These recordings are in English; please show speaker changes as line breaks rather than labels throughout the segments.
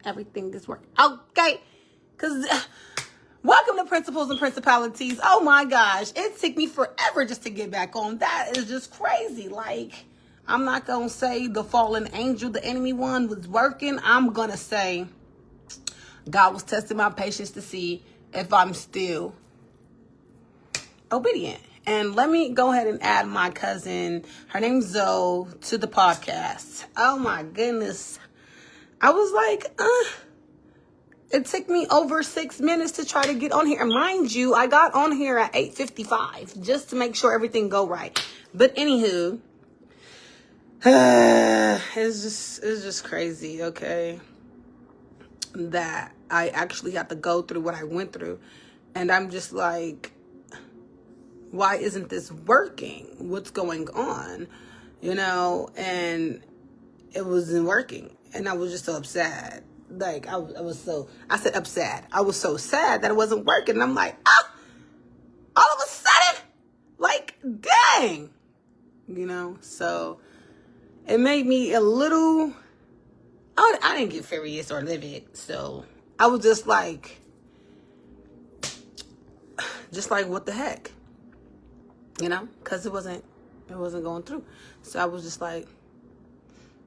everything is working. Okay. Because welcome to Principles and Principalities. Oh my gosh. It took me forever just to get back on. That is just crazy. Like, I'm not going to say the fallen angel, the enemy one, was working. I'm going to say God was testing my patience to see if I'm still obedient. And let me go ahead and add my cousin, her name's Zoe, to the podcast. Oh my goodness. I was like, it took me over 6 minutes to try to get on here. And mind you, I got on here at 8:55 just to make sure everything go right. But anywho, it's just crazy, okay, that I actually had to go through what I went through. And I'm just like, why isn't this working? What's going on? You know, and it wasn't working. And I was just so upset. Like, I said upset. I was so sad that it wasn't working. And I'm like, all of a sudden, like, dang. You know, so it made me a little, I didn't get furious or livid. So I was just like, what the heck? You know, because it wasn't going through. So I was just like,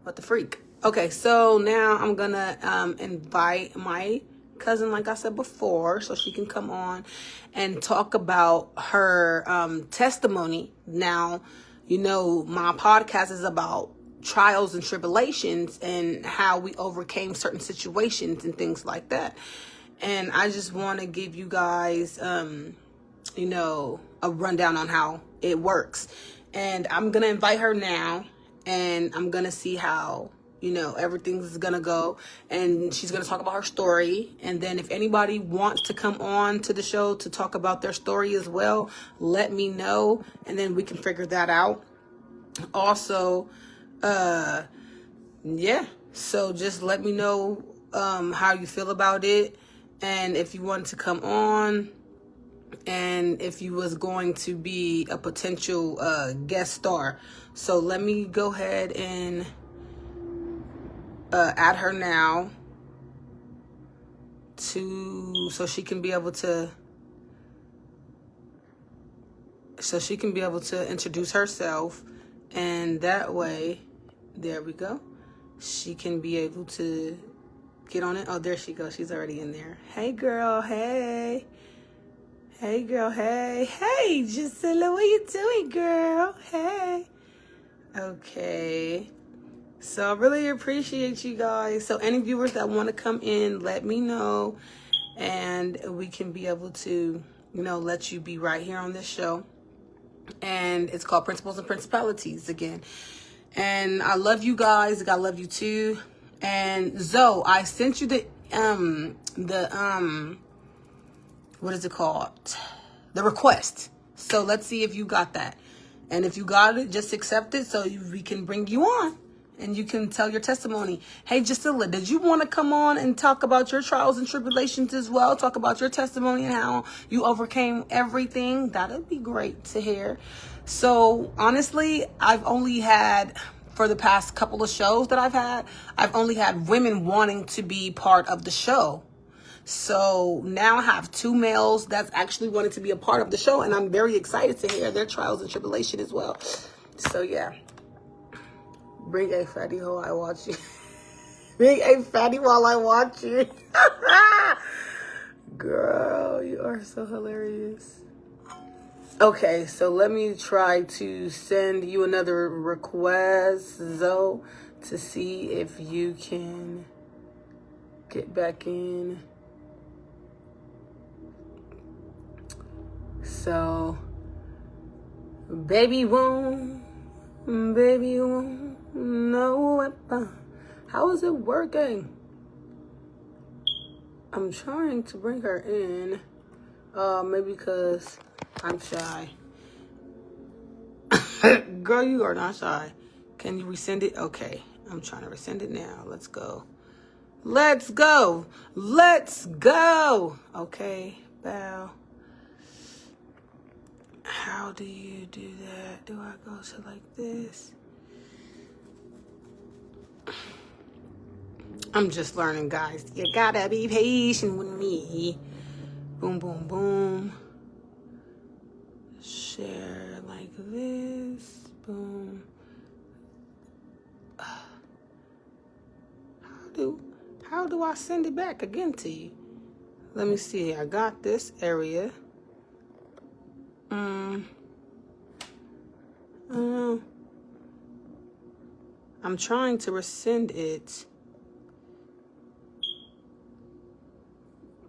what the freak? Okay, so now I'm going to invite my cousin, like I said before, so she can come on and talk about her testimony. Now, you know, my podcast is about trials and tribulations and how we overcame certain situations and things like that. And I just want to give you guys, you know, a rundown on how it works. And I'm going to invite her now, and I'm going to see how, you know, everything's going to go. And she's going to talk about her story. And then if anybody wants to come on to the show to talk about their story as well, let me know. And then we can figure that out. Also, yeah. So just let me know how you feel about it. And if you want to come on, and if you was going to be a potential guest star. So let me go ahead and add her now so she can be able to introduce herself, and that way, there we go, she can be able to get on it. Oh, there she goes. She's already in there. Hey girl, hey. Hey, girl, hey. Hey, Gisela, what you doing, girl? Hey. Okay. So I really appreciate you guys. So any viewers that want to come in, let me know. And we can be able to, you know, let you be right here on this show. And it's called Principles and Principalities again. And I love you guys. I love you too. And Zoe, I sent you what is it called? The request. So let's see if you got that. And if you got it, just accept it so we can bring you on and you can tell your testimony. Hey, Gisela, did you want to come on and talk about your trials and tribulations as well? Talk about your testimony and how you overcame everything? That would be great to hear. So honestly, I've only had, for the past couple of shows that I've only had women wanting to be part of the show. So now I have 2 males that's actually wanting to be a part of the show, and I'm very excited to hear their trials and tribulation as well. So yeah, bring a fatty while I watch you. Bring a fatty while I watch you. Girl, you are so hilarious. Okay, so let me try to send you another request, Zoe, to see if you can get back in. So, baby won't, no weapon. How is it working? I'm trying to bring her in. Maybe because I'm shy. Girl, you are not shy. Can you resend it? Okay, I'm trying to resend it now. Let's go. Let's go. Let's go. Okay, bow. How do you do that? Do I go to like this? I'm just learning, guys. You gotta be patient with me. Boom, boom, boom. Share like this. Boom. How do I send it back again to you? Let me see. I got this area. I'm trying to resend it.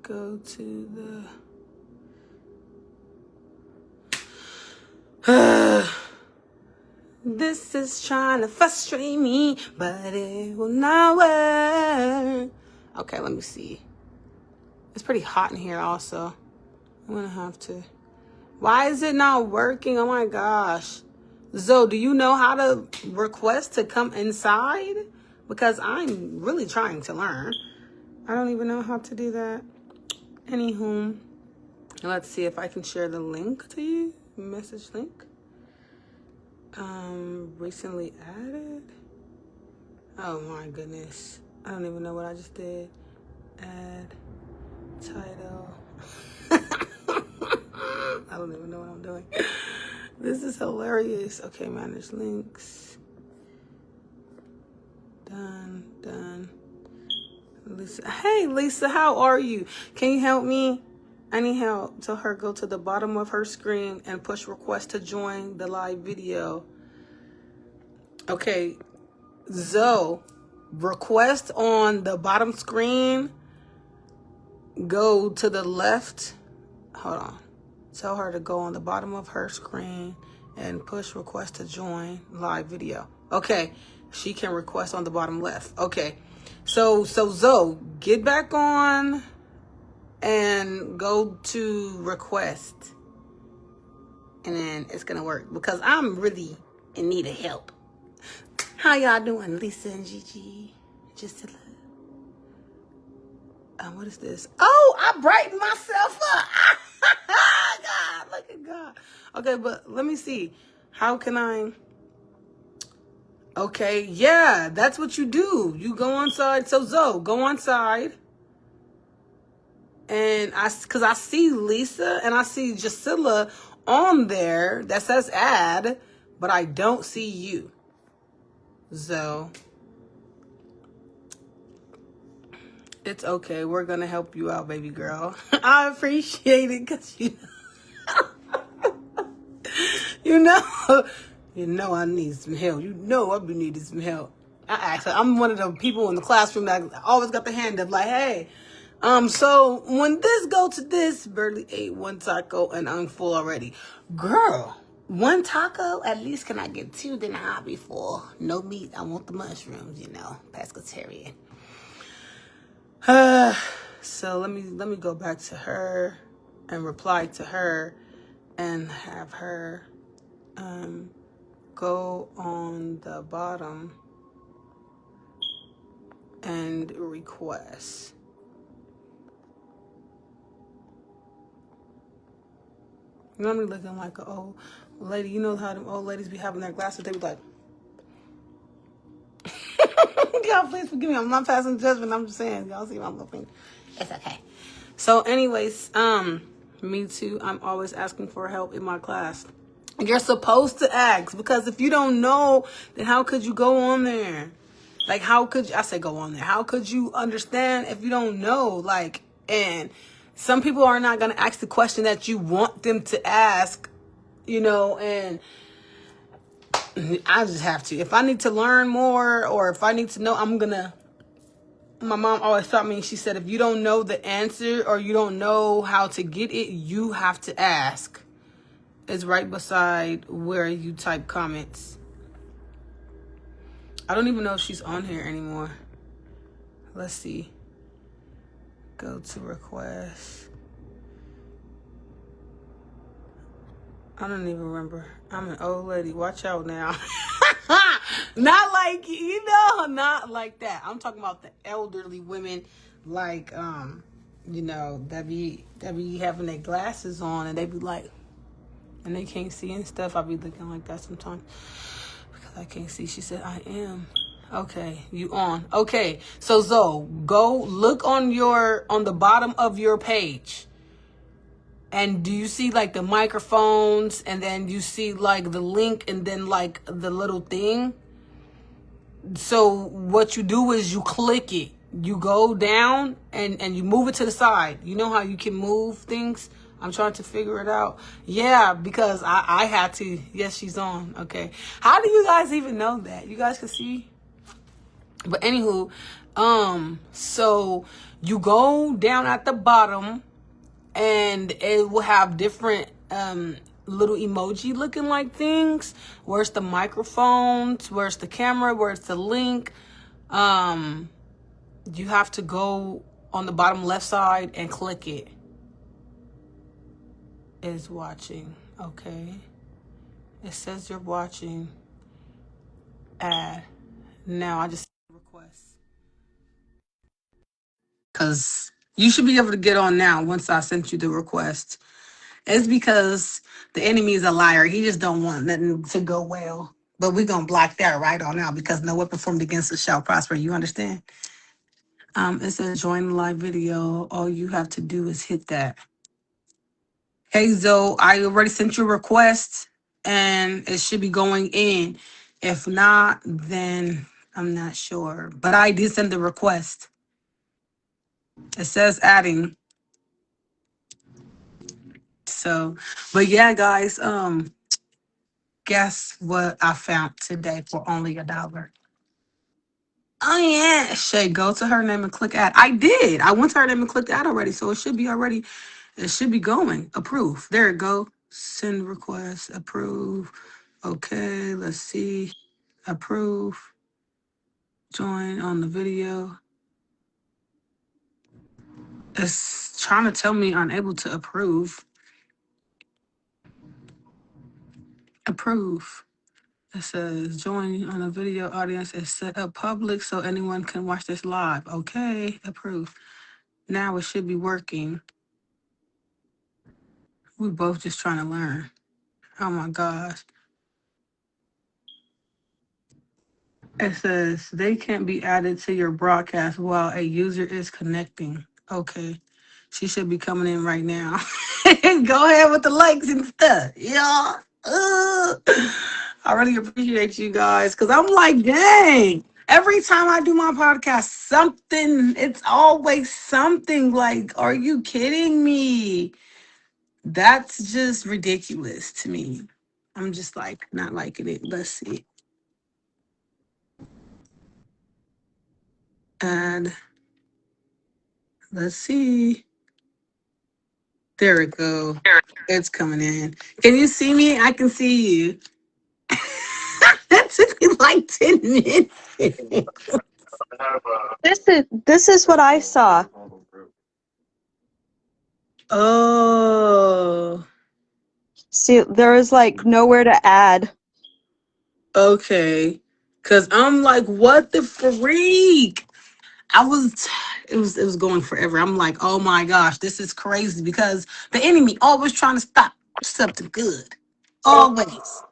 Go to the... This is trying to frustrate me, but it will not work. Okay, let me see. It's pretty hot in here also. I'm gonna have to... Why is it not working? Oh my gosh. Zoe, do you know how to request to come inside? Because I'm really trying to learn. I don't even know how to do that. Anywho, let's see if I can share the link to you. Message link. Recently added. Oh my goodness. I don't even know what I just did. Add title. I don't even know what I'm doing. This is hilarious. Okay, manage links. Done. Lisa. Hey, Lisa, how are you? Can you help me? I need help. Tell her go to the bottom of her screen and push request to join the live video. Okay, Zoe, request on the bottom screen. Go to the left. Hold on. Tell her to go on the bottom of her screen and push request to join live video. Okay, she can request on the bottom left. Okay, so Zoe, get back on and go to request, and then it's gonna work because I'm really in need of help. How y'all doing, Lisa and Gigi? Just to what is this? Oh, I brightened myself up. God, look at God. Okay, but let me see. How can I? Okay, yeah, that's what you do. You go on side. So Zoe, go on side. And because I see Lisa and I see Jasilla on there that says add, but I don't see you. Zoe. It's okay. We're going to help you out, baby girl. I appreciate it because you know I need some help. You know I've been needing some help. I'm one of the people in the classroom that always got the hand up like, hey, so when this go to this, barely ate one taco and I'm full already. Girl, one taco? At least can I get two? Then I'll be full. No meat. I want the mushrooms, pescatarian. So let me go back to her and reply to her and have her go on the bottom and request. You know me looking like an old lady. You know how them old ladies be having their glasses? They be like, y'all, please forgive me. I'm not passing judgment. I'm just saying, y'all see my little finger. It's okay. So anyways, me too. I'm always asking for help in my class. You're supposed to ask, because if you don't know, then how could you go on there? Like, how could you, I say go on there. How could you understand if you don't know? Like, and some people are not going to ask the question that you want them to ask, and I just have to. If I need to learn more or if I need to know, my mom always taught me, she said, if you don't know the answer or you don't know how to get it, you have to ask. It's right beside where you type comments. I don't even know if she's on here anymore. Let's see. Go to request. I don't even remember. I'm an old lady. Watch out now. Not like, not like that. I'm talking about the elderly women, like, that be having their glasses on and they be like, and they can't see and stuff. I be looking like that sometimes because I can't see. She said, I am Okay, you on. Okay, so Zoe, go look on the bottom of your page. And do you see like the microphones and then you see like the link and then like the little thing? So what you do is you click it. You go down and you move it to the side. You know how you can move things? I'm trying to figure it out. Yeah, because I had to. Yes, she's on. Okay. How do you guys even know that? You guys can see? But anywho, so you go down at the bottom and it will have different little emoji looking like things. Where's the microphones? Where's the camera? Where's the link? Um, you have to go on the bottom left side and click it. Is watching. Okay. It says you're watching. Add. Now I just request. Because you should be able to get on now once I sent you the request. It's because the enemy is a liar. He just don't want nothing to go well. But we're gonna block that right on now because no weapon formed against us shall prosper. You understand? It says join the live video. All you have to do is hit that. Hey Zoe, I already sent you a request and it should be going in. If not, then I'm not sure. But I did send the request. It says adding. So, but yeah, guys, guess what I found today for only $1? Oh yeah, Shay, go to her name and click add. I did. I went to her name and clicked add already, so it should be already. It should be going. Approve. There it go. Send request. Approve. Okay. Let's see. Approve. Join on the video. It's trying to tell me unable to approve. Approve. It says join on a video audience is set up public so anyone can watch this live. Okay, approve. Now it should be working. We both just trying to learn. Oh my gosh. It says they can't be added to your broadcast while a user is connecting. Okay. She should be coming in right now. Go ahead with the likes and stuff. Yeah. I really appreciate you guys because I'm like, dang. Every time I do my podcast, something, it's always something like, are you kidding me? That's just ridiculous to me. I'm just like not liking it. Let's see. And let's see. There we go. It's coming in. Can you see me? I can see you. That took me like 10 minutes.
This is what I saw.
Oh,
See, there was like nowhere to add.
okay. Cause I'm like, what the freak? I was it was going forever. I'm like, oh my gosh, this is crazy because the enemy always trying to stop something good. Always.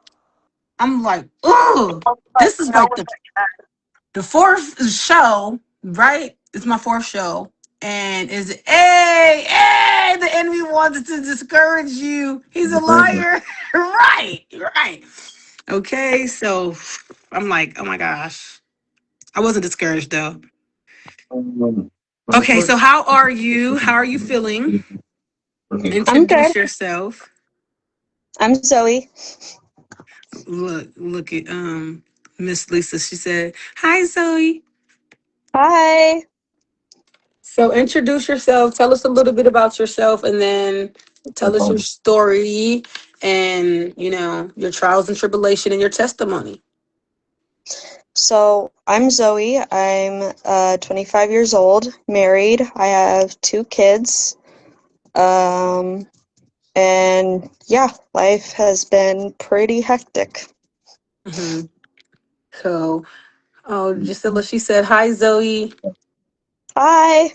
I'm like, oh, this is like the fourth show, right? It's my fourth show. And is it, hey, the enemy wants to discourage you. He's a liar. Right, right. Okay, so I'm like, oh my gosh. I wasn't discouraged though. Okay, so how are you? How are you feeling?
I'm good.
Introduce yourself.
I'm Zoe.
Look at Miss Lisa. She said, "Hi Zoe."
Hi.
So introduce yourself. Tell us a little bit about yourself, and then tell us your story and your trials and tribulation and your testimony.
So I'm Zoe. I'm 25 years old, married. I have 2 kids. And yeah, life has been pretty hectic.
Hmm. So, oh, Gisela, she said, "Hi Zoe."
Hi.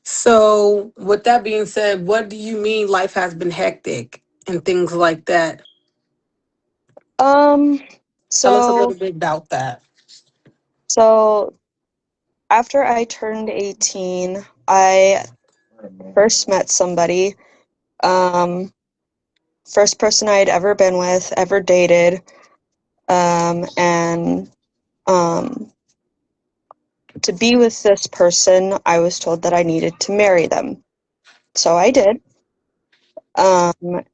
So, with that being said, what do you mean life has been hectic and things like that?
Um,
Tell us a
so
little bit about that.
So after I turned 18, I first met somebody. First person I had ever been with, ever dated. And to be with this person, I was told that I needed to marry them. So I did.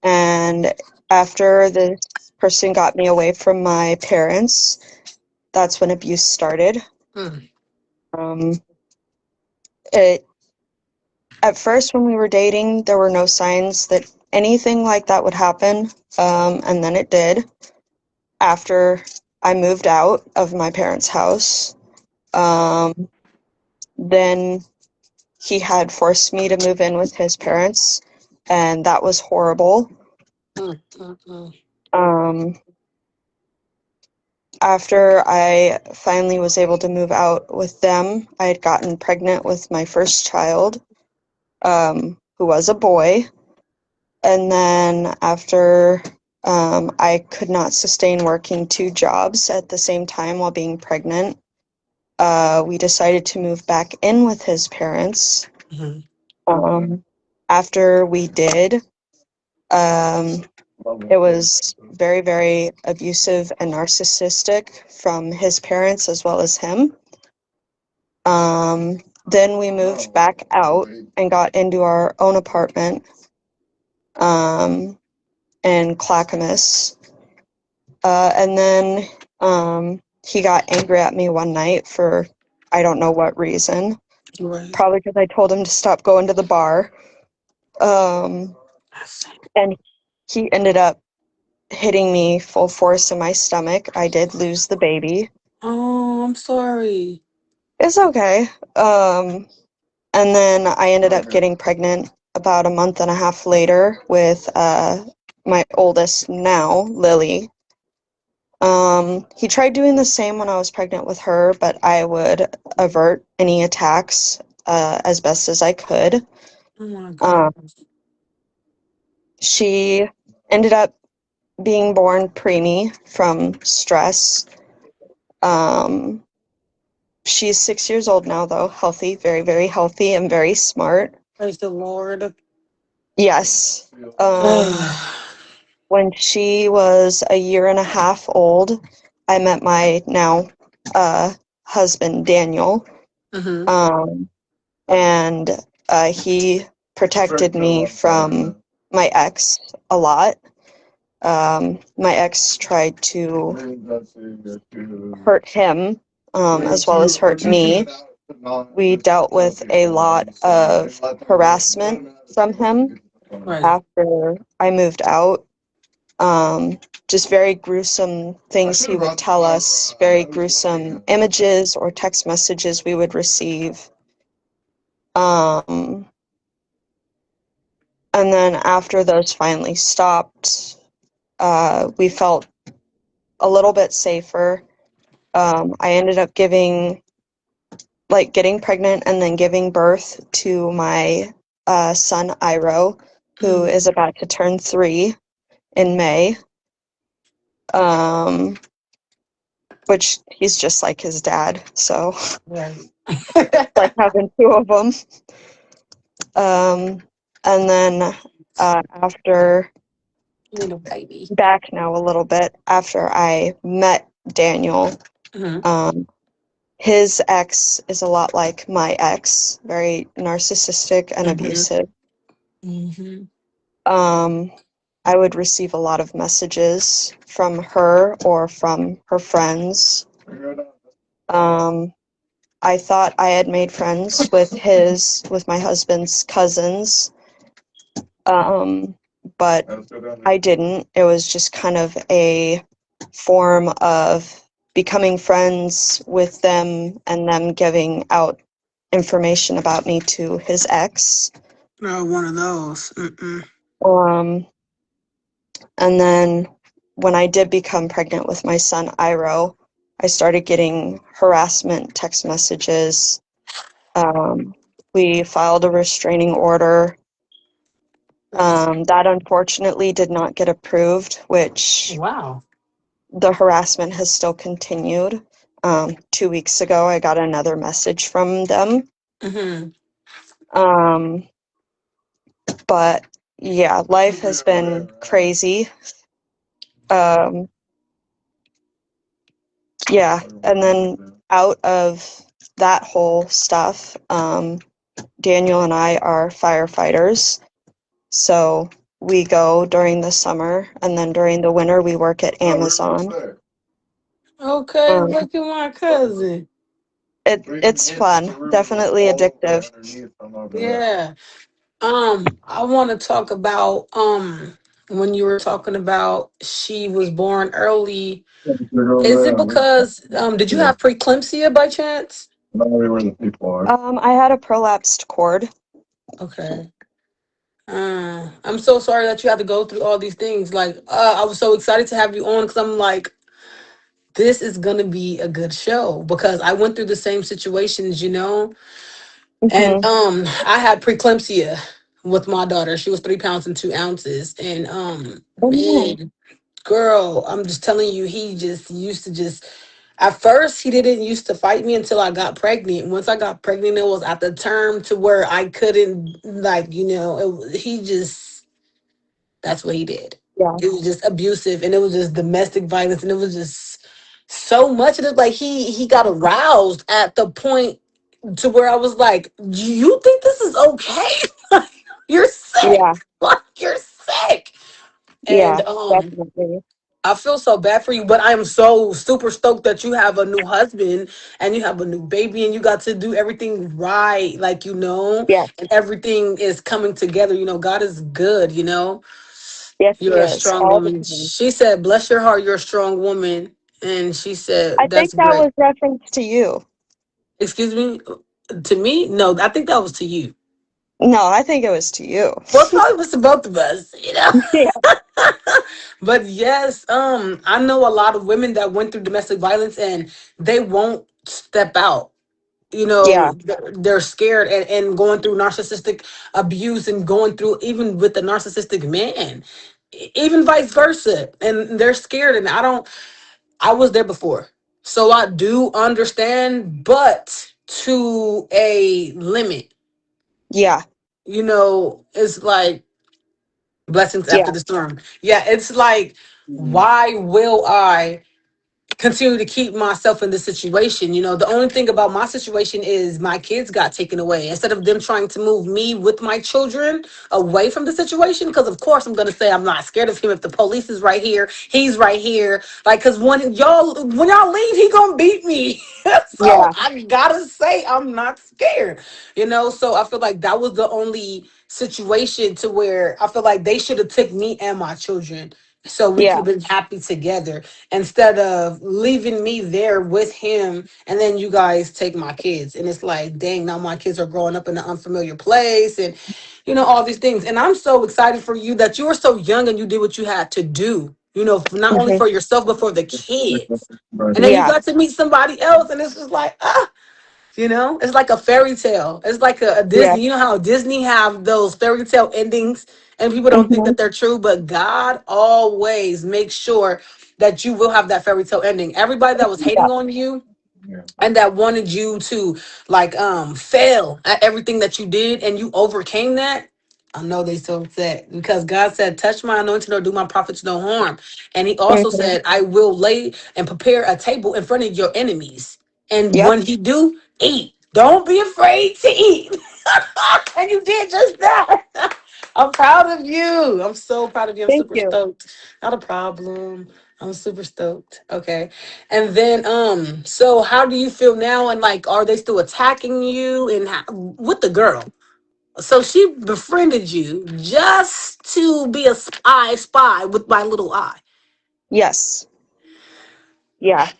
And after this person got me away from my parents, that's when abuse started.
Mm.
It At first, when we were dating, there were no signs that anything like that would happen, and then it did. After I moved out of my parents' house, then he had forced me to move in with his parents, and that was horrible.
Mm, mm, mm.
Um, After I finally was able to move out with them, I had gotten pregnant with my first child, who was a boy. And then after I could not sustain working two jobs at the same time while being pregnant, we decided to move back in with his parents.
Mhm.
After we did, it was very, very abusive and narcissistic from his parents as well as him. Then we moved back out and got into our own apartment in Clackamas. And then he got angry at me one night for I don't know what reason.
Right.
Probably because I told him to stop going to the bar. Um,
I see.
and he ended up hitting me full force in my stomach. I did lose the baby.
Oh, I'm sorry.
It's okay. And then I ended up getting pregnant about a month and a half later with my oldest now, Lily. He tried doing the same when I was pregnant with her, but I would avert any attacks as best as I could.
Oh my
Um,
goodness.
she ended up being born preemie from stress. Um, she's 6 years old now, though, healthy, very, very healthy, and very smart.
Praise the Lord.
Yes.
Mm-hmm.
When she was a year and a half old, I met my now husband, Daniel. Um, and he protected me from my ex a lot. My ex tried to hurt him as well as hurt me. We dealt with a lot of harassment from him
Right.
after I moved out. Just very gruesome things he would tell us, very gruesome images or text messages we would receive. And then after those finally stopped, we felt a little bit safer. I ended up getting pregnant and then giving birth to my son, Iro, who is about to turn 3 in May. Which he's just like his dad, so
Right.
like having two of them. And then after
Little baby.
back now a little bit after I met Daniel, his ex is a lot like my ex, very narcissistic and abusive. I would receive a lot of messages from her or from her friends. I thought I had made friends with my husband's cousins, but I didn't. It was just kind of a form of becoming friends with them and them giving out information about me to his ex.
No, one of those.
Um, and then when I did become pregnant with my son, Iro, I started getting harassment text messages. We filed a restraining order. That unfortunately did not get approved, which
Wow.
the harassment has still continued. 2 weeks ago, I got another message from them.
Mm-hmm.
Um, but yeah, life has been crazy. Um, yeah, and then out of that whole stuff, Daniel and I are firefighters. So we go during the summer, and then during the winter, we work at Amazon.
Okay,
Um,
look at my cousin.
it's fun, definitely addictive.
Yeah. I want to talk about when you were talking about she was born early. Is it because did you have preeclampsia by chance?
I had a prolapsed cord.
Okay. I'm so sorry that you had to go through all these things. Like, I was so excited to have you on because I'm like, this is gonna be a good show because I went through the same situations, you know. And
Hmm.
I had preeclampsia with my daughter. She was 3 pounds and 2 ounces, and
Oh no.
man, girl, I'm just telling you, he just used to just. At first, he didn't used to fight me until I got pregnant. Once I got pregnant, it was at the term to where I couldn't, like, he just, that's what he did.
Yeah,
It was just abusive, and it was just domestic violence, and it was just so much. And it's like he got aroused at the point to where I was like, "You think this is okay? Like, you're sick.
yeah,
Like, you're sick." And
yeah, definitely.
I feel so bad for you, but I am so super stoked that you have a new husband and you have a new baby and you got to do everything right, like,
Yeah,
and everything is coming together. God is good.
yes, he
You're a
is
strong
all the
woman.
time.
She said, "Bless your heart, you're a strong woman." And she
I
said,
think
"That's
that
great."
was reference to you.
Excuse me? To me? No, I think that was to you.
No, I think it was to you.
Well, it probably was to both of us.
Yeah,
But yes, I know a lot of women that went through domestic violence and they won't step out.
yeah,
They're scared and going through narcissistic abuse and going through even with the narcissistic man, even vice versa. And they're scared. And I was there before. So I do understand, but to a limit,
yeah,
it's like, blessings after
yeah.
the storm. Yeah, it's like, why will I continue to keep myself in this situation? The only thing about my situation is my kids got taken away. Instead of them trying to move me with my children away from the situation, because of course I'm gonna say I'm not scared of him. If the police is right here, he's right here. Like, because when y'all leave, he gonna beat me. So
Yeah,
I gotta say I'm not scared. So I feel like that was the only situation to where I feel like they should have took me and my children so we could
yeah,
have been happy together instead of leaving me there with him and then you guys take my kids. And it's like, dang, now my kids are growing up in an unfamiliar place and all these things. And I'm so excited for you that you were so young and you did what you had to do, not only
hmm,
for yourself but for the kids. And then you
yeah,
got to meet somebody else and it's just like, it's like a fairy tale. It's like a
yeah,
Disney. You know how Disney have those fairy tale endings and people don't think
hmm,
that they're true, but God always makes sure that you will have that fairy tale ending. Everybody that was
yeah,
hating on you and that wanted you to, like, fail at everything that you did and you overcame that, I know they so upset because God said, "Touch my anointing or do my prophets no harm." And he also
hmm,
said, "I will lay and prepare a table in front of your enemies." And
yep,
when he do, eat. Don't be afraid to eat. And you did just that. I'm proud of you. I'm so proud of you. I'm
thank
super
you.
stoked. Not a problem. I'm super stoked. Okay. And then so how do you feel now, and like, are they still attacking you and with the girl? So she befriended you just to be a spy with my little eye.
Yes, yeah,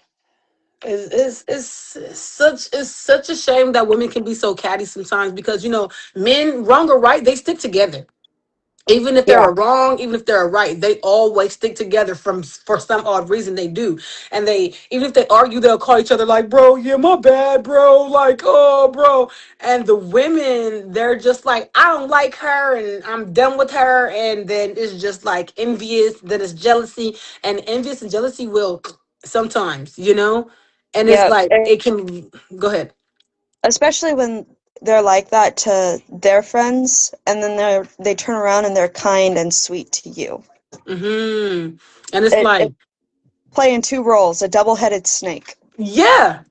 It's such a shame that women can be so catty sometimes because men, wrong or right, they stick together. Even if
yeah,
they're wrong, even if they're right, they always stick together for some odd reason they do. And they, even if they argue, they'll call each other like, "Bro, yeah, my bad, bro," like, "Oh, bro." And the women, they're just like, "I don't like her and I'm done with her." And then it's just like envious, then it's jealousy. And envious and jealousy will sometimes. And it's
Yep.
like it can go ahead.
Especially when they're like that to their friends, and then they turn around and they're kind and sweet to you.
Mm-hmm. And it's
It
like,
playing two roles, a double-headed snake.
yeah,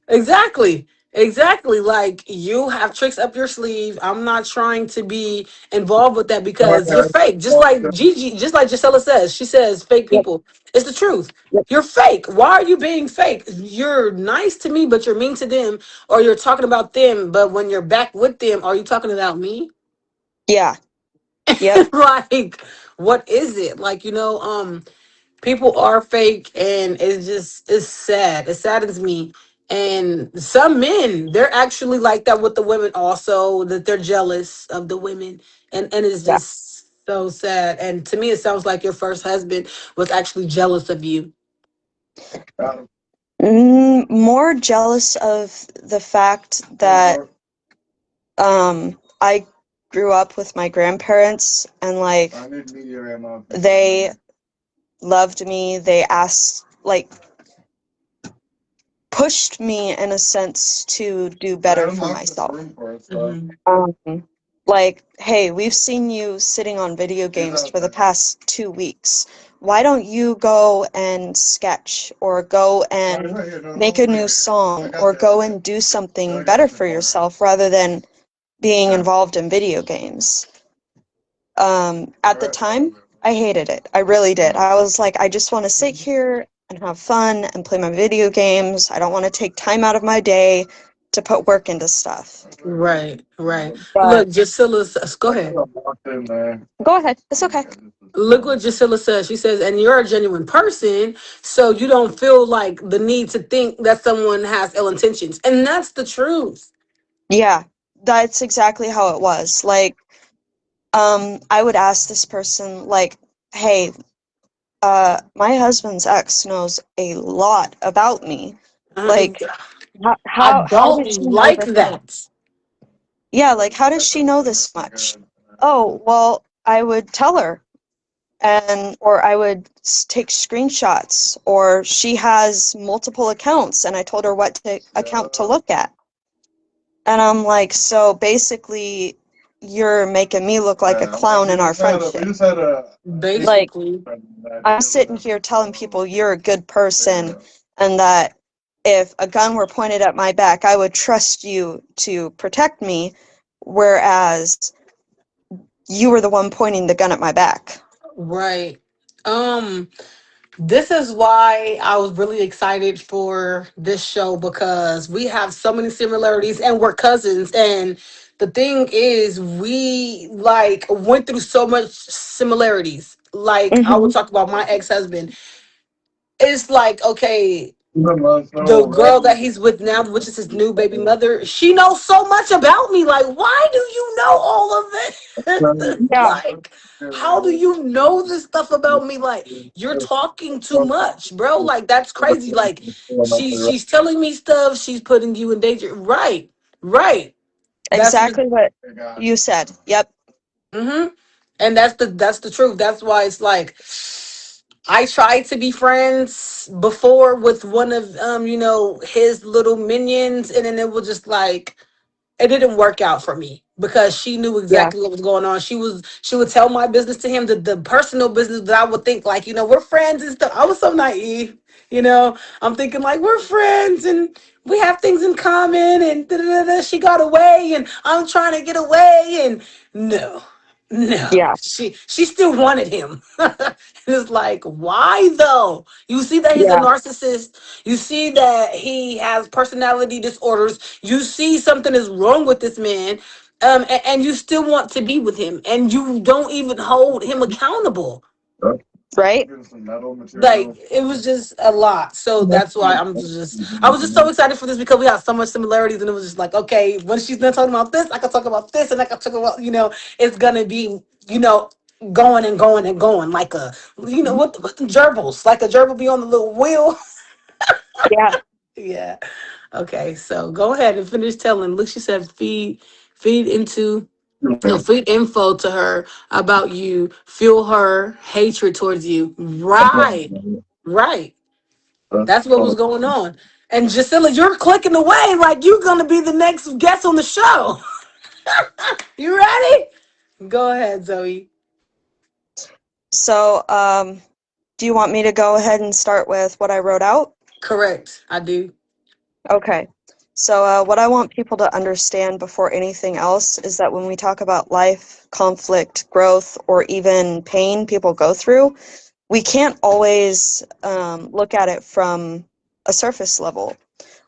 exactly. Exactly. Like you have tricks up your sleeve. I'm not trying to be involved with that because you're fake. Just like Gigi, just like Gisela says. She says fake
Yep.
people. It's the truth.
Yep.
You're fake. Why are you being fake? You're nice to me, but you're mean to them, or you're talking about them, but when you're back with them, are you talking about me?
Yeah. Yep.
Like, what is it? Like, people are fake, and it's sad. It saddens me. And some men, they're actually like that with the women also, that they're jealous of the women. And it's
Yeah.
just so sad. And to me it sounds like your first husband was actually jealous of you.
More jealous of the fact that I grew up with my grandparents, and like they loved me. They asked, like, pushed me in a sense to do better for myself.
Mhm.
Um, like, hey, we've seen you sitting on video games for the past 2 weeks. Why don't you go and sketch, or go and make a new song, or go and do something better for yourself rather than being involved in video games? At the time, I hated it. I really did. I was like, I just want to sit here and have fun and play my video games. I don't want to take time out of my day to put work into stuff.
Right, right.
But
Look, Drusilla says, go ahead.
go ahead. It's okay.
Look what Drusilla says. She says, and you're a genuine person, so you don't feel like the need to think that someone has ill intentions. And that's the truth.
Yeah, that's exactly how it was. Like, I would ask this person, like, hey, my husband's ex knows a lot about me.
Um,
Like,
I
how
don't
did she know
like
this much?
that.
Yeah, like, how does she know this much? Oh, well, I would tell her, and or I would take screenshots, or she has multiple accounts, and I told her what account to look at. And I'm like, so basically, you're making me look like a clown in our friendship. Like,
Basically,
I'm sitting here telling people you're a good person, and that if a gun were pointed at my back, I would trust you to protect me, whereas you were the one pointing the gun at my back.
right. Um, this is why I was really excited for this show because we have so many similarities and we're cousins. And the thing is, we like went through so much similarities. Like I would
Hmm.
talk about my ex-husband. It's like, okay, the girl that he's with now, which is his new baby mother, she knows so much about me. Like, why do you know all of this?
Yeah,
Like, how do you know this stuff about me? Like, you're talking too much, bro. Like, that's crazy. Like, she's telling me stuff. She's putting you in danger. Right, right. That's what.
exactly what you said. Yep.
Mm-hmm. And that's the truth. That's why it's like I tried to be friends before with one of his little minions, and then it was just like it didn't work out for me because she knew
Yeah.
exactly what was going on. She would tell my business to him, the personal business that I would think like, we're friends and stuff. I was so naive, I'm thinking like we're friends and we have things in common and da, da, da, da. She got away and I'm trying to get away and no. No,
Yeah.
she still wanted him. It's like, why though? You see that he's a
Yeah.
narcissist. You see that he has personality disorders. You see something is wrong with this man, and you still want to be with him, and you don't even hold him accountable.
Right?
Like it was just a lot. So that's why I was just so excited for this because we have so much similarities, and it was just like, okay, when she's done talking about this, I can talk about this, and I can talk about, it's gonna be, you know, going and going and going like a, what the gerbils, like a gerbil be on the little wheel.
Yeah.
Yeah. Okay, so go ahead and finish telling. Look, she said feed into no, feed info to her about you, fuel her hatred towards you. Right. Right. That's what was going on. And Gisela, you're clicking away like you're gonna be the next guest on the show. You ready? Go ahead, Zoe.
So, do you want me to go ahead and start with what I wrote out?
Correct. I do.
Okay. So, what I want people to understand before anything else is that when we talk about life, conflict, growth, or even pain people go through, we can't always look at it from a surface level.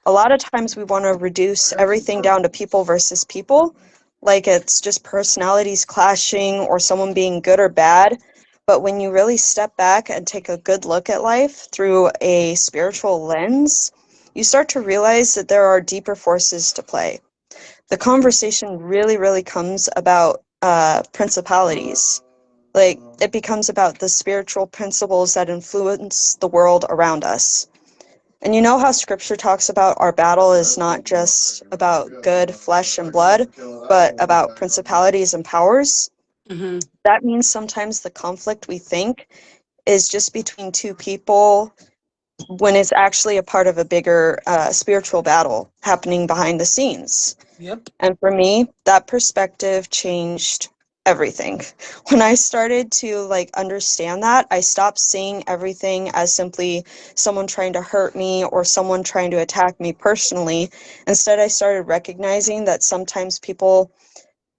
A lot of times we want to reduce everything down to people versus people, like it's just personalities clashing or someone being good or bad. But when you really step back and take a good look at life through a spiritual lens, you start to realize that there are deeper forces to play. The conversation really, really comes about principalities. Like, it becomes about the spiritual principles that influence the world around us. And you know how scripture talks about our battle is not just about good flesh and blood, but about principalities and powers?
Mm-hmm.
That means sometimes the conflict we think is just between two people when it's actually a part of a bigger spiritual battle happening behind the scenes.
Yep.
And for me, that perspective changed everything. When I started to understand that, I stopped seeing everything as simply someone trying to hurt me or someone trying to attack me personally. Instead, I started recognizing that sometimes people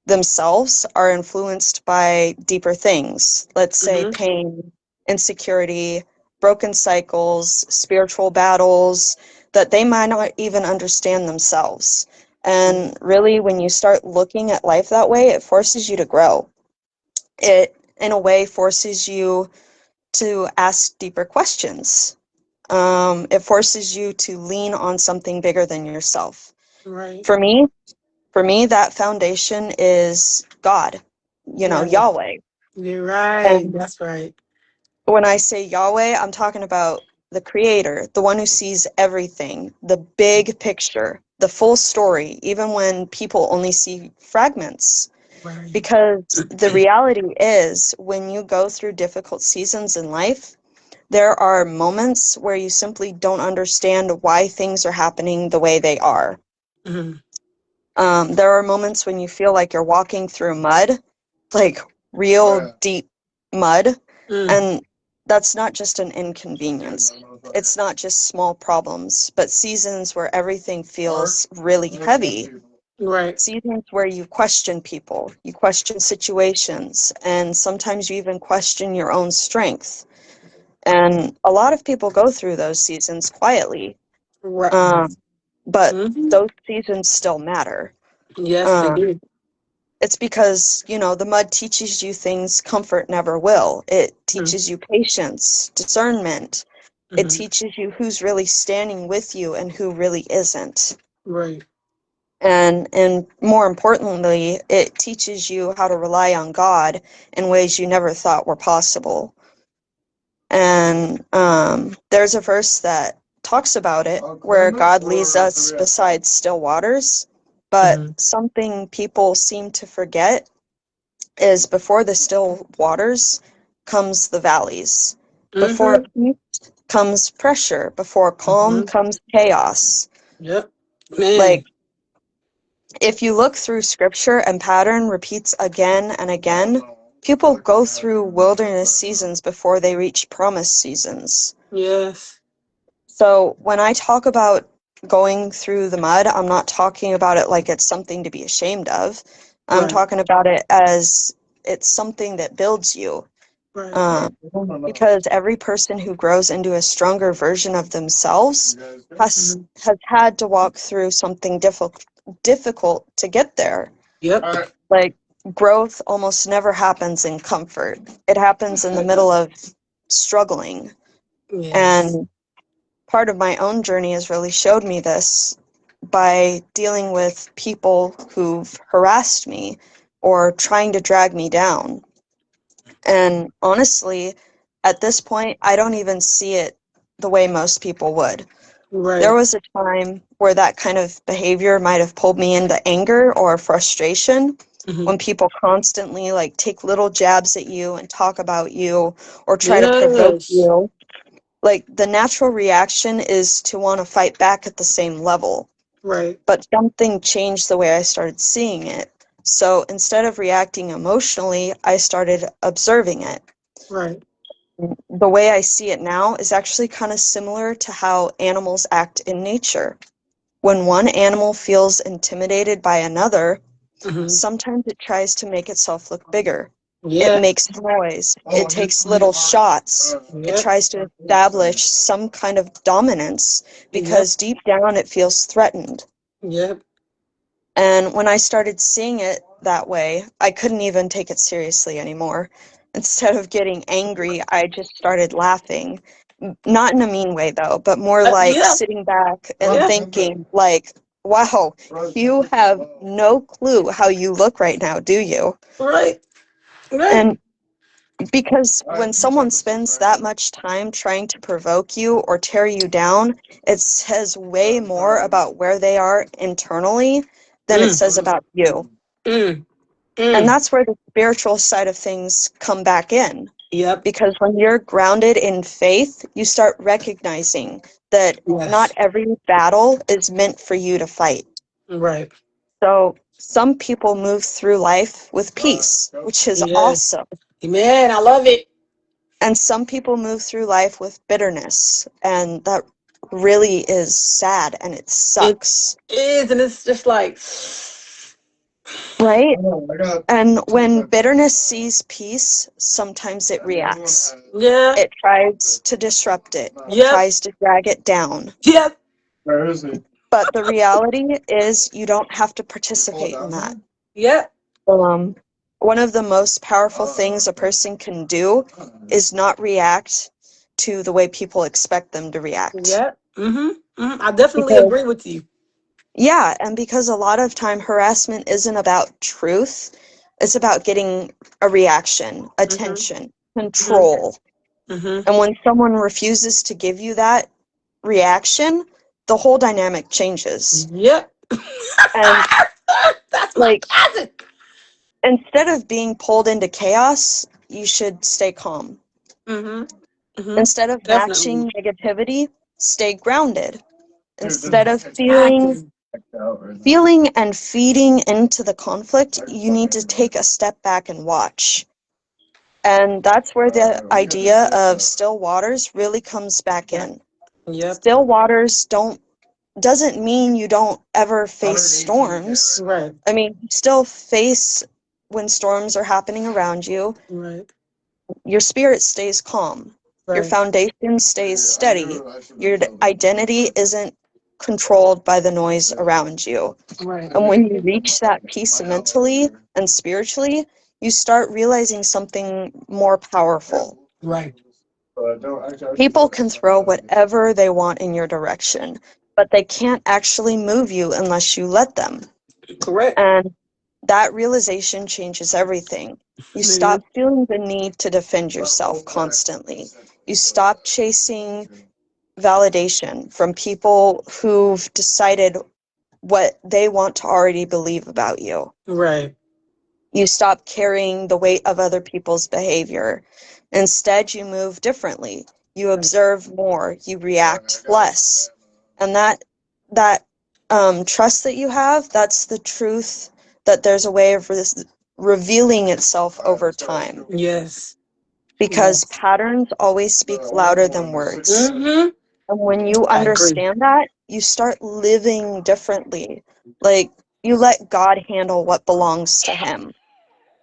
themselves are influenced by deeper things. Let's say
Mm-hmm.
pain, insecurity, broken cycles, spiritual battles that they might not even understand themselves. And really, when you start looking at life that way, it forces you to grow. It, in a way, forces you to ask deeper questions. It forces you to lean on something bigger than yourself.
Right.
For me, that foundation is God,
Right.
Yahweh.
You're right.
And
That's right.
when I say Yahweh, I'm talking about the creator, the one who sees everything, the big picture, the full story, even when people only see fragments.
Right.
Because the reality is, when you go through difficult seasons in life, there are moments where you simply don't understand why things are happening the way they are.
Mm-hmm.
There are moments when you feel like you're walking through mud, like real deep mud,
Mm.
and that's not just an inconvenience. It's not just small problems, but seasons where everything feels really heavy.
Right.
Seasons where you question people, you question situations, and sometimes you even question your own strength. And a lot of people go through those seasons quietly,
Right.
um, but
Mm-hmm.
those seasons still matter.
Yes, they
Um,
do.
it's because, the mud teaches you things comfort never will. It teaches you patience, discernment. It
Mm-hmm.
teaches you who's really standing with you and who really isn't.
Right.
And more importantly, it teaches you how to rely on God in ways you never thought were possible. And there's a verse that talks about it where God leads us beside still waters. But
Mm-hmm.
something people seem to forget is before the still waters comes the valleys. Before
Mm-hmm.
peace comes pressure. Before calm
Mm-hmm.
comes chaos.
Yep. Man.
Like, if you look through scripture and pattern repeats again and again, people go through wilderness seasons before they reach promised seasons.
Yes.
So when I talk about going through the mud, I'm not talking about it like it's something to be ashamed of. I'm
Right.
talking about it as it's something that builds you.
Right.
Um, because every person who grows into a stronger version of themselves has
Mm-hmm.
has had to walk through something difficult to get there.
Yep.
Like, growth almost never happens in comfort. It happens in the middle of struggling.
Yes.
And part of my own journey has really showed me this by dealing with people who've harassed me or trying to drag me down. And honestly, at this point, I don't even see it the way most people would. There
Right.
was a time where that kind of behavior might have pulled me into anger or frustration
Mm-hmm.
when people constantly take little jabs at you and talk about you or try to provoke
Yes.
you. like the natural reaction is to want to fight back at the same level.
Right.
But something changed the way I started seeing it. So instead of reacting emotionally, I started observing it.
Right.
The way I see it now is actually kind of similar to how animals act in nature. When one animal feels intimidated by another, sometimes it tries to make itself look bigger.
Yeah.
It makes noise. It takes little shots. It tries to establish some kind of dominance because deep down it feels threatened.
Yep.
And when I started seeing it that way, I couldn't even take it seriously anymore. Instead of getting angry, I just started laughing. Not in a mean way, though, but more like sitting back and thinking, like, wow, you have no clue how you look right now, do you?
Right. Right.
And because when someone spends that much time trying to provoke you or tear you down, it says way more about where they are internally than it says about you. And that's where the spiritual side of things come back in.
Yep.
Because when you're grounded in faith, you start recognizing that not every battle is meant for you to fight.
Right.
So some people move through life with peace, which is awesome.
Man, I love it.
And some people move through life with bitterness, and that really is sad and it sucks.
It is, and it's just like,
right? And when bitterness sees peace, sometimes it reacts.
Yeah.
It tries to disrupt it. It
Yep.
tries to drag it down.
Yep.
Where is he?
But the reality is you don't have to participate in that.
Yep.
One of the most powerful things a person can do is not react to the way people expect them to react.
Yep. I definitely agree with you.
Yeah, and because a lot of time harassment isn't about truth, it's about getting a reaction, attention, control. And when someone refuses to give you that reaction, the whole dynamic changes.
Yep.
And
that's like classic.
Instead of being pulled into chaos, you should stay calm. Instead of matching negativity, stay grounded. Instead of feeling and feeding into the conflict, you need to take a step back and watch. And that's where the idea of still waters really comes back in.
Yep.
Still waters doesn't mean you don't ever face storms.
Right.
I mean, you still face when storms are happening around you.
Right.
Your spirit stays calm. Your foundation stays steady. Your identity isn't controlled by the noise around you.
Right.
And when you reach that peace mentally and spiritually, you start realizing something more powerful.
Right.
People can throw whatever they want in your direction, but they can't actually move you unless you let them.
Correct.
And that realization changes everything. You stop feeling the need to defend yourself constantly. You stop chasing validation from people who've decided what they want to already believe about you.
Right.
You stop carrying the weight of other people's behavior. Instead, you move differently. You observe more. You react less. And that trust that you have, that's the truth, that there's a way of revealing itself over time.
Yes.
Because patterns always speak louder than words. And when you understand that, you start living differently. Like, you let God handle what belongs to him.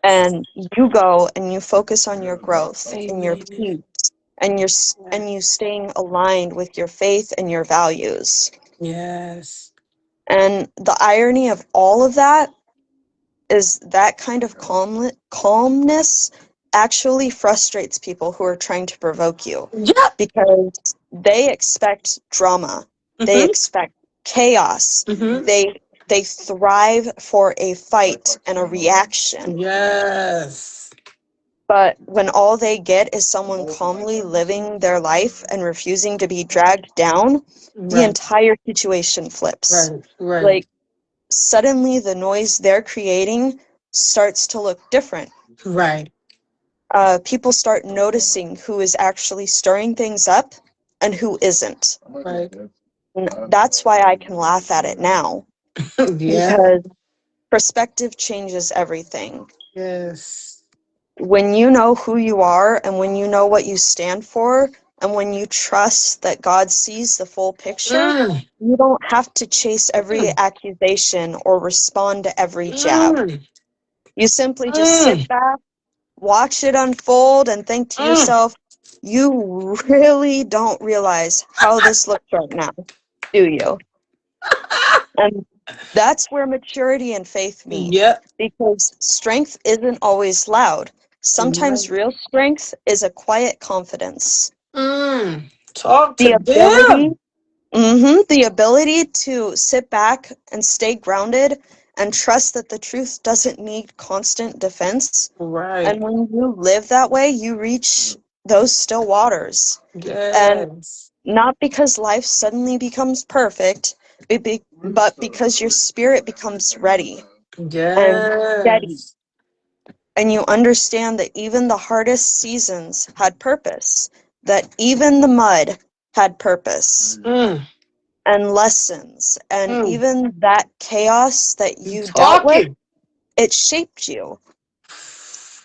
And you go and you focus on your growth and your peace and you staying aligned with your faith and your values.
Yes.
And the irony of all of that is that kind of calmness actually frustrates people who are trying to provoke you.
Yep.
Because they expect drama. They expect chaos. They thrive for a fight and a reaction.
Yes.
But when all they get is someone calmly living their life and refusing to be dragged down, the entire situation flips.
Right.
Like, suddenly the noise they're creating starts to look different.
Right.
People start noticing who is actually stirring things up and who isn't.
Right.
And that's why I can laugh at it now,
Yeah.
because perspective changes everything.
Yes.
When you know who you are and when you know what you stand for and when you trust that God sees the full picture,
Mm,
you don't have to chase every
mm,
accusation or respond to every jab.
mm,
You simply just sit
mm,
back, watch it unfold, and think to
mm.
yourself, you really don't realize how this looks right now, do you? And that's where maturity and faith meet,
Yep.
because strength isn't always loud. Sometimes
Right.
real strength is a quiet confidence.
Talk
The
to
ability,
them.
the ability to sit back and stay grounded and trust that the truth doesn't need constant defense. And
Right.
when you live that way, you reach those still waters. And
Yes.
not because life suddenly becomes perfect, but because your spirit becomes ready and steady.
Yes.
And you understand that even the hardest seasons had purpose, that even the mud had purpose
Mm,
and lessons, and
mm.
even that chaos that
You
you dealt with,
talking.
it shaped you.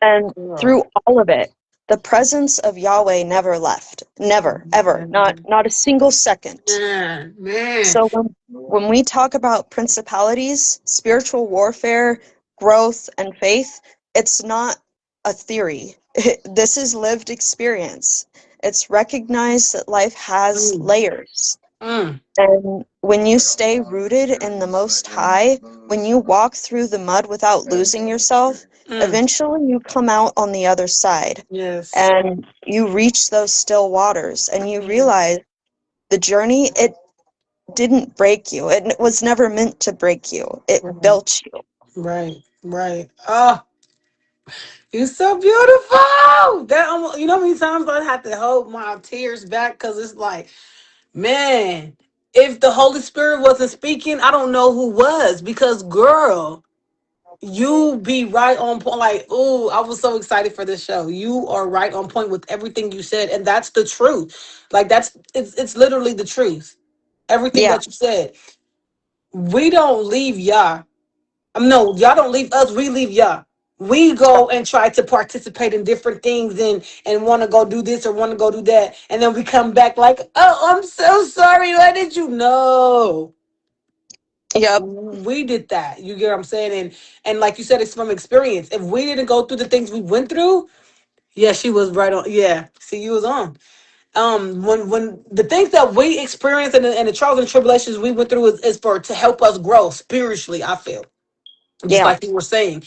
And
Girl.
through all of it, the presence of Yahweh never left. Never, ever. Not a single second.
Man, man.
So when we talk about principalities, spiritual warfare, growth, and faith, it's not a theory. This is lived experience. It's recognized that life has
Mm,
layers.
mm,
And when you stay rooted in the Most High, when you walk through the mud without losing yourself,
mm.
eventually you come out on the other side
Yes.
and you reach those still waters and you
Yes.
realize the journey, it didn't break you. It was never meant to break you. It
Right.
built you.
Right. Right. Oh, you're so beautiful. That almost, you know how many times I have to hold my tears back because it's like, man, if the Holy Spirit wasn't speaking, I don't know who was. Because, girl, you be right on point. Like, oh, I was so excited for this show. You are right on point with everything you said, and that's the truth. Like, it's literally the truth. Everything
Yeah.
that you said. We don't leave Yah. No, y'all don't leave us. We leave Yah. We go and try to participate in different things and want to go do this or want to go do that, and then we come back like, oh, I'm so sorry. Why did you know?
Yep.
We did that. You get what I'm saying? And like you said, it's from experience. If we didn't go through the things we went through, yeah, she was right on. Yeah, see, you was on. When the things that we experienced and the trials and tribulations we went through is for to help us grow spiritually. I feel just
Yeah.
like you were saying.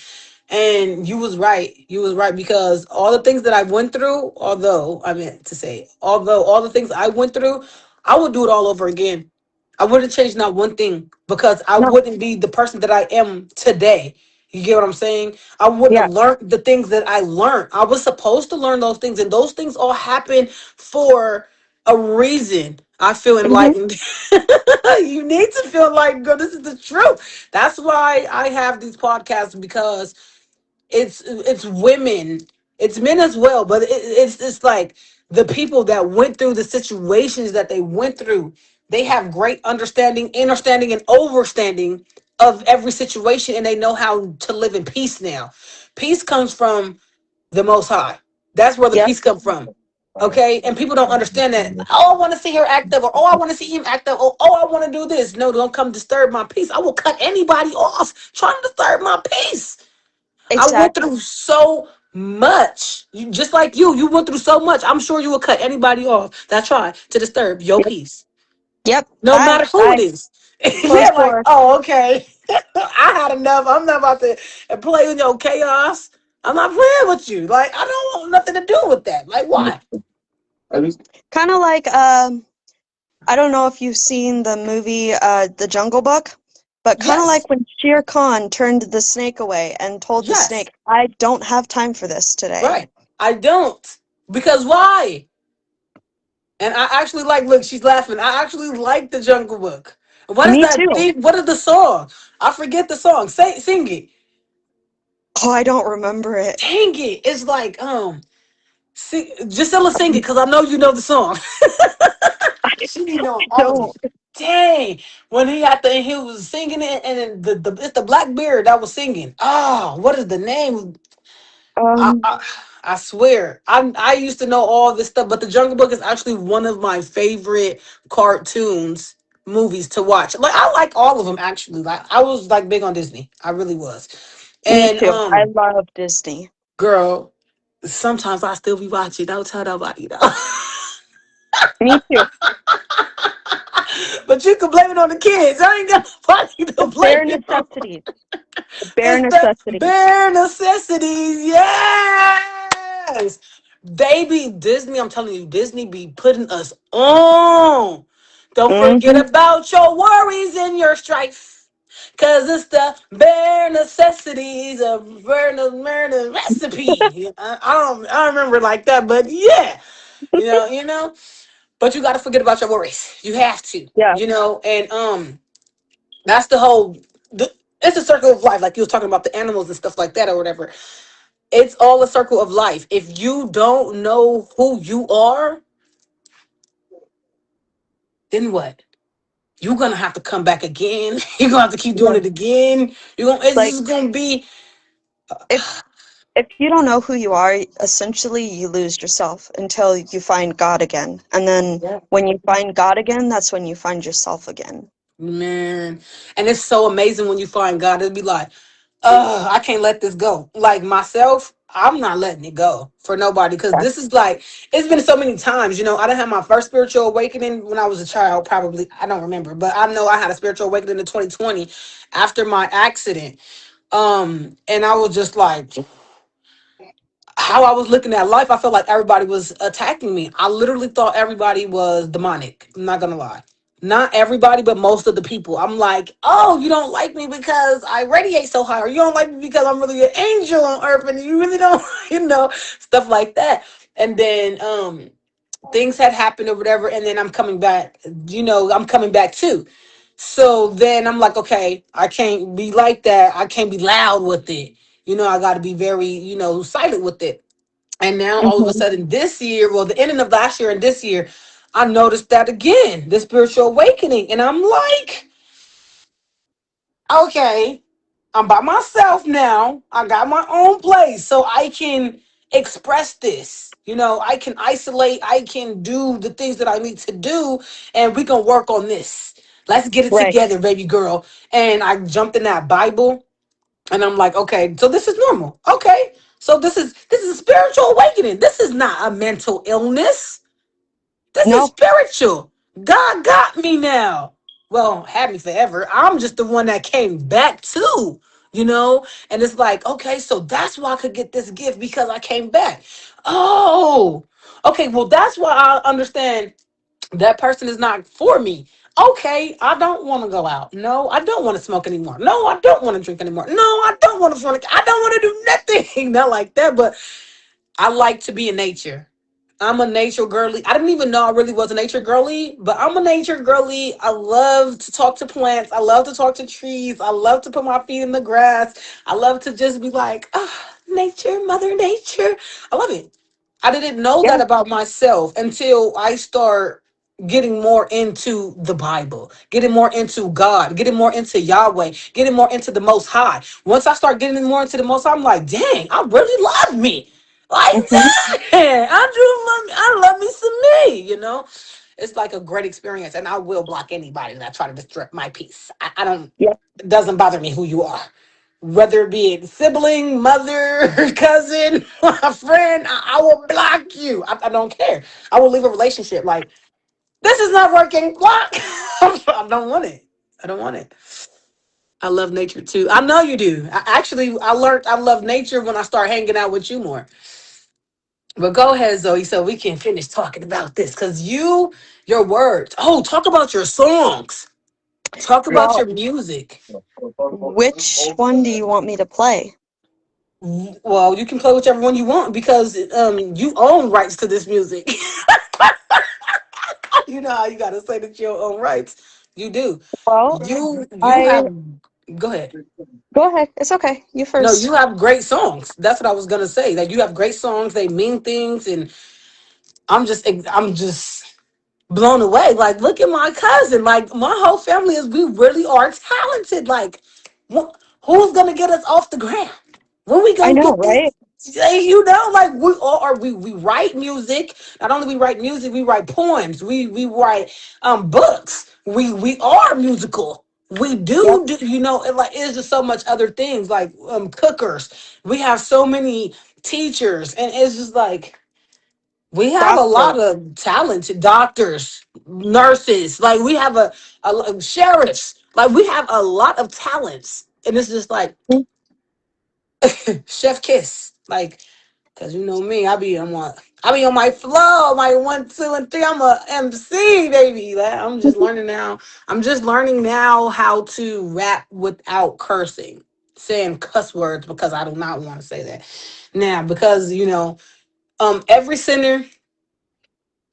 And you was right. You was right because all the things that I went through, although I meant to say, although all the things I went through, I would do it all over again. I wouldn't change not one thing because I
No.
wouldn't be the person that I am today. You get what I'm saying? I wouldn't
Yeah.
have learned the things that I learned. I was supposed to learn those things, and those things all happen for a reason. I feel
Hmm.
enlightened. You need to feel like, girl, this is the truth. That's why I have these podcasts because it's women, it's men as well, but it's like the people that went through the situations that they went through. They have great understanding and overstanding of every situation, and they know how to live in peace now. Peace comes from the Most High. That's where the
Yep.
peace come from. Okay, and people don't understand that. Oh, I want to see her act up, or oh, I want to see him act up, or oh, I want to do this. No, don't come disturb my peace. I will cut anybody off trying to disturb my peace. I went
Exactly.
through so much. You just like you went through so much. I'm sure you will cut anybody off that try to disturb your
Yep.
peace,
Yep.
no
Bye.
matter who it
Bye.
is. Yeah,
Closed
like,
door.
oh, okay. I had enough. I'm not about to play in your chaos. I'm not playing with you. Like, I don't want nothing to do with that. Like, why?
Kind of like I don't know if you've seen the movie The Jungle Book, but kind of
Yes,
like when Shere Khan turned the snake away and told the
yes,
snake, "I don't have time for this today."
right. I don't. Because why? And I actually like, look, she's laughing. I actually like the Jungle Book. What is
Me
that
too.
theme? What is the song? I forget the song. Sing it.
Oh, I don't remember it.
Dang it. It's like, sing, Gisela, sing it because I know you know the song. She be knowing
I
all of
don't.
it. Dang. When he was singing it, and then it's the black beard that was singing. Oh, what is the name? I,
Um,
I I swear, I used to know all this stuff, but the Jungle Book is actually one of my favorite cartoons movies to watch. Like I like all of them actually. Like I was like big on Disney. I really was.
Me
And
too. I love Disney.
girl, sometimes I still be watching. Don't tell nobody though.
Me too.
But you can blame it on the kids. I ain't got nobody to
The
blame
bare
it on.
necessities. The bare
It's the
necessities.
bare necessities. Yes. They be Disney. I'm telling you, Disney be putting us on. Don't forget
Mm-hmm.
about your worries and your strife. Cause it's the bare necessities of murder recipe. I don't remember it like that, but yeah. You know. But you gotta forget about your worries. You have to.
Yeah.
And that's the whole it's a circle of life, like you was talking about the animals and stuff like that or whatever. It's all a circle of life. If you don't know who you are, then what? You're gonna have to come back again. You're gonna have to keep doing
Yeah.
it again. It's
Like
just gonna be
if if you don't know who you are, essentially you lose yourself until you find God again. And then
yeah.
when you find God again, that's when you find yourself again.
Man. And it's so amazing when you find God. It'd be like, I can't let this go. Like myself, I'm not letting it go for nobody because
Yeah.
this is like, it's been so many times. I done had my first spiritual awakening when I was a child, probably. I don't remember, but I know I had a spiritual awakening in 2020 after my accident. And I was just like, how I was looking at life, I felt like everybody was attacking me. I literally thought everybody was demonic. I'm not gonna lie. Not everybody, but most of the people. I'm like, oh, you don't like me because I radiate so high, or you don't like me because I'm really an angel on earth, and you really don't, stuff like that. And then things had happened or whatever, and then I'm coming back. I'm coming back too. So then I'm like, okay, I can't be like that. I can't be loud with it. I got to be very, silent with it. And now all of a
Hmm.
sudden this year, well, the ending of last year and this year, I noticed that again, the spiritual awakening. And I'm like, okay, I'm by myself now. I got my own place so I can express this. I can isolate, I can do the things that I need to do, and we can work on this. Let's get it
Right.
together, baby girl. And I jumped in that Bible and I'm like, okay, so this is normal. Okay. So this is a spiritual awakening. This is not a mental illness. This is
No.
spiritual. God got me now. Well, had me forever. I'm just the one that came back too. And it's like, okay, so that's why I could get this gift because I came back. Oh, okay. Well, that's why I understand that person is not for me. Okay, I don't want to go out. No, I don't want to smoke anymore. No, I don't want to drink anymore. No, I don't want to fornicate. I don't want to do nothing. Not like that, but I like to be in nature. I'm a nature girly. I didn't even know I really was a nature girly, but I'm a nature girly. I love to talk to plants. I love to talk to trees. I love to put my feet in the grass. I love to just be like, nature, mother nature. I love it. I didn't know
Yeah.
that about myself until I start getting more into the Bible, getting more into God, getting more into Yahweh, getting more into the Most High. Once I start getting more into the Most High, I'm like, dang, I really love me. Like,
Hmm.
dang, I do love me. I love me some me. It's like a great experience, and I will block anybody that try to disrupt my peace. I don't.
Yeah.
It doesn't bother me who you are, whether it be a sibling, mother, cousin, a friend. I will block you. I don't care. I will leave a relationship. Like this is not working. Block. I don't want it. I don't want it. I love nature too. I know you do. I learned I love nature when I start hanging out with you more. But go ahead, Zoe, so we can finish talking about this. Cause your words. Oh, talk about your songs. Talk about
Well,
your music.
which one do you want me to play?
Well, you can play whichever one you want because you own rights to this music. You know how you gotta say that you own rights. You do.
Well,
You
I
have. Go ahead.
go ahead. It's okay. You
No, you
first.
have great songs. That's what I was gonna say. That you have great songs. They mean things, and I'm just blown away. Like, look at my cousin. Like, my whole family is, we really are talented. Like, who's gonna get us off the ground? When we
I
gonna
know,
get this?
right?
Like, you know, like we all are. We write music. Not only we write music, we write poems. We write books. We are musical. We
Yep.
do, you know, like it's just so much other things, like cookers. We have so many teachers, and it's just like we have a
Doctor.
lot of talented doctors, nurses. Like we have sheriffs. Like we have a lot of talents, and it's just like chef kiss. Like, cause you know me, I be on my flow, my 1, 2, and 3. I'm a MC, baby. Like, I'm just learning now. I'm just learning now how to rap without cursing, saying cuss words because I do not want to say that now. Because you know, every sinner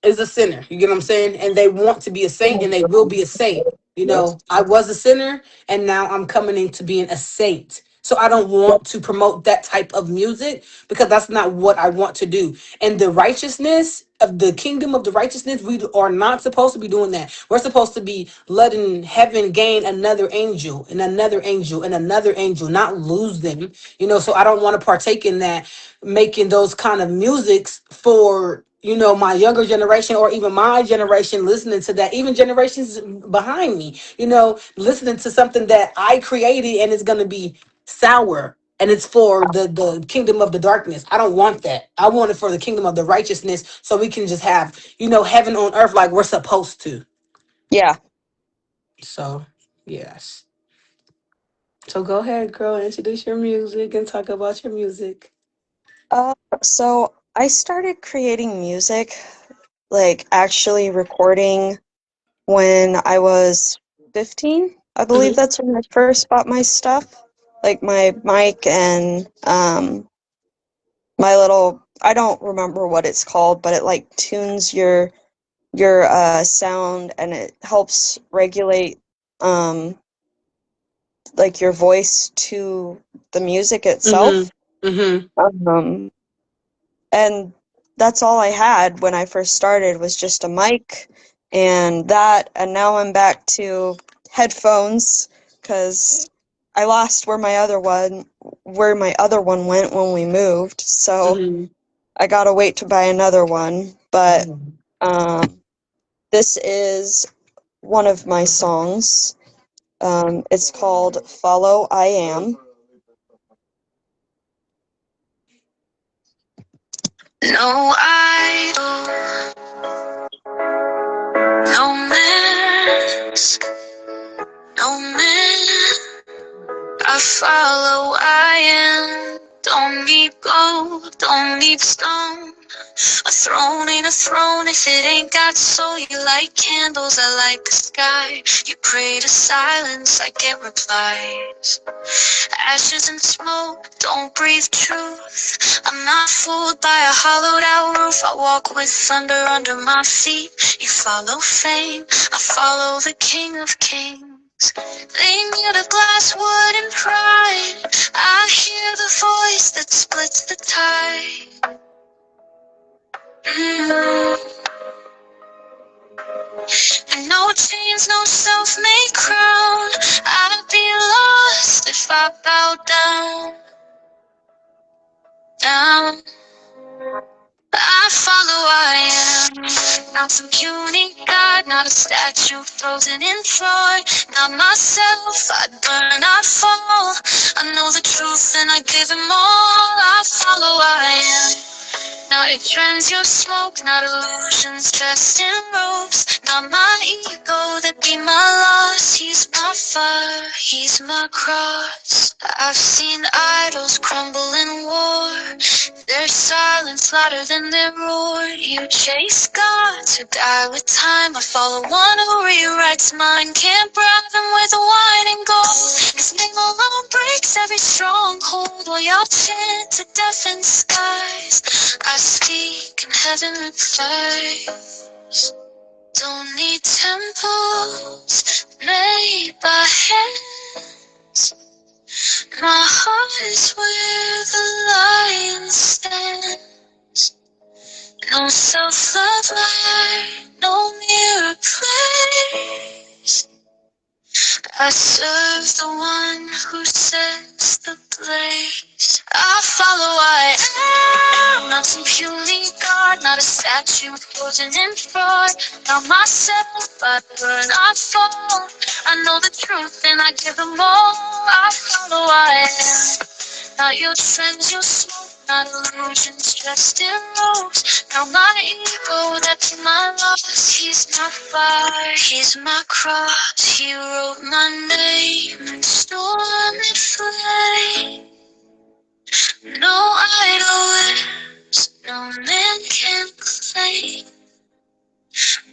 is a sinner. You get what I'm saying? And they want to be a saint and they will be a saint. You know, I was a sinner and now I'm coming into being a saint. So I don't want to promote that type of music because that's not what I want to do. And the righteousness of the kingdom of the righteousness, we are not supposed to be doing that. We're supposed to be letting heaven gain another angel and another angel and another angel, not lose them. You know, so I don't want to partake in that, making those kind of musics for, you know, my younger generation or even my generation listening to that, even generations behind me, you know, listening to something that I created and it's going to be sour and it's for the kingdom of the darkness. I don't want that. I want it for the kingdom of the righteousness so we can just have, you know, heaven on earth like we're supposed to.
Yeah.
So yes, so go ahead, girl, introduce your music and talk about your music.
Uh, so I started creating music, like actually recording when I was 15. I believe
Mm-hmm.
that's when I first bought my stuff, like my mic and my little, I don't remember what it's called, but it like tunes your sound and it helps regulate um like your voice to the music
Mm-hmm.
itself.
Mm-hmm.
Um and that's all I had when I first started was just a mic and that, and now I'm back to headphones because I lost where my other one went when we moved, so
Mm-hmm.
I gotta wait to buy another one. But
Mm-hmm.
um, this is one of my songs. It's called "Follow I Am." No idol, no mask, no man. I follow I am. Don't need gold, don't need stone. A throne ain't a throne if it ain't got soul. You light candles, I light the sky. You pray to silence, I get replies. Ashes and smoke, don't breathe truth. I'm not fooled by a hollowed out roof. I walk with thunder under my feet. You follow fame, I follow the King of Kings. They need a glass wood and pride. I hear the voice that splits the tide. And no chains, no self-made crown. I'd be lost if I bowed down. I follow I am. Not some puny god, not a statue frozen in thought. Not myself, I'd burn, I'd fall. I know the truth and I give him all. I follow I am. Not a trends your smoke, not illusions dressed in robes. Not my ego that be my loss. He's my fire, he's my cross. I've seen idols crumble in war. Their silence louder than their roar. You chase gods who die with time. I follow one who rewrites mine. Can't bribe them with wine and gold. His name alone breaks every stronghold. While y'all chant to death in skies, I speak and heaven replies. Don't need temples made by hands. My heart is where the lion stands. No self-love light, no irreplaceable. I serve the one who sets the place. I follow, I am not some puny god, not a statue with poison and fraud. Not myself, I burn, I fall. I know the truth and I give them all. I follow, I am not your trends, your smoke, not illusions dressed in robes. Not my ego, that's my loss. He's my fire, he's my cross. He wrote my name in stormy flame. No idol lives, no man can claim.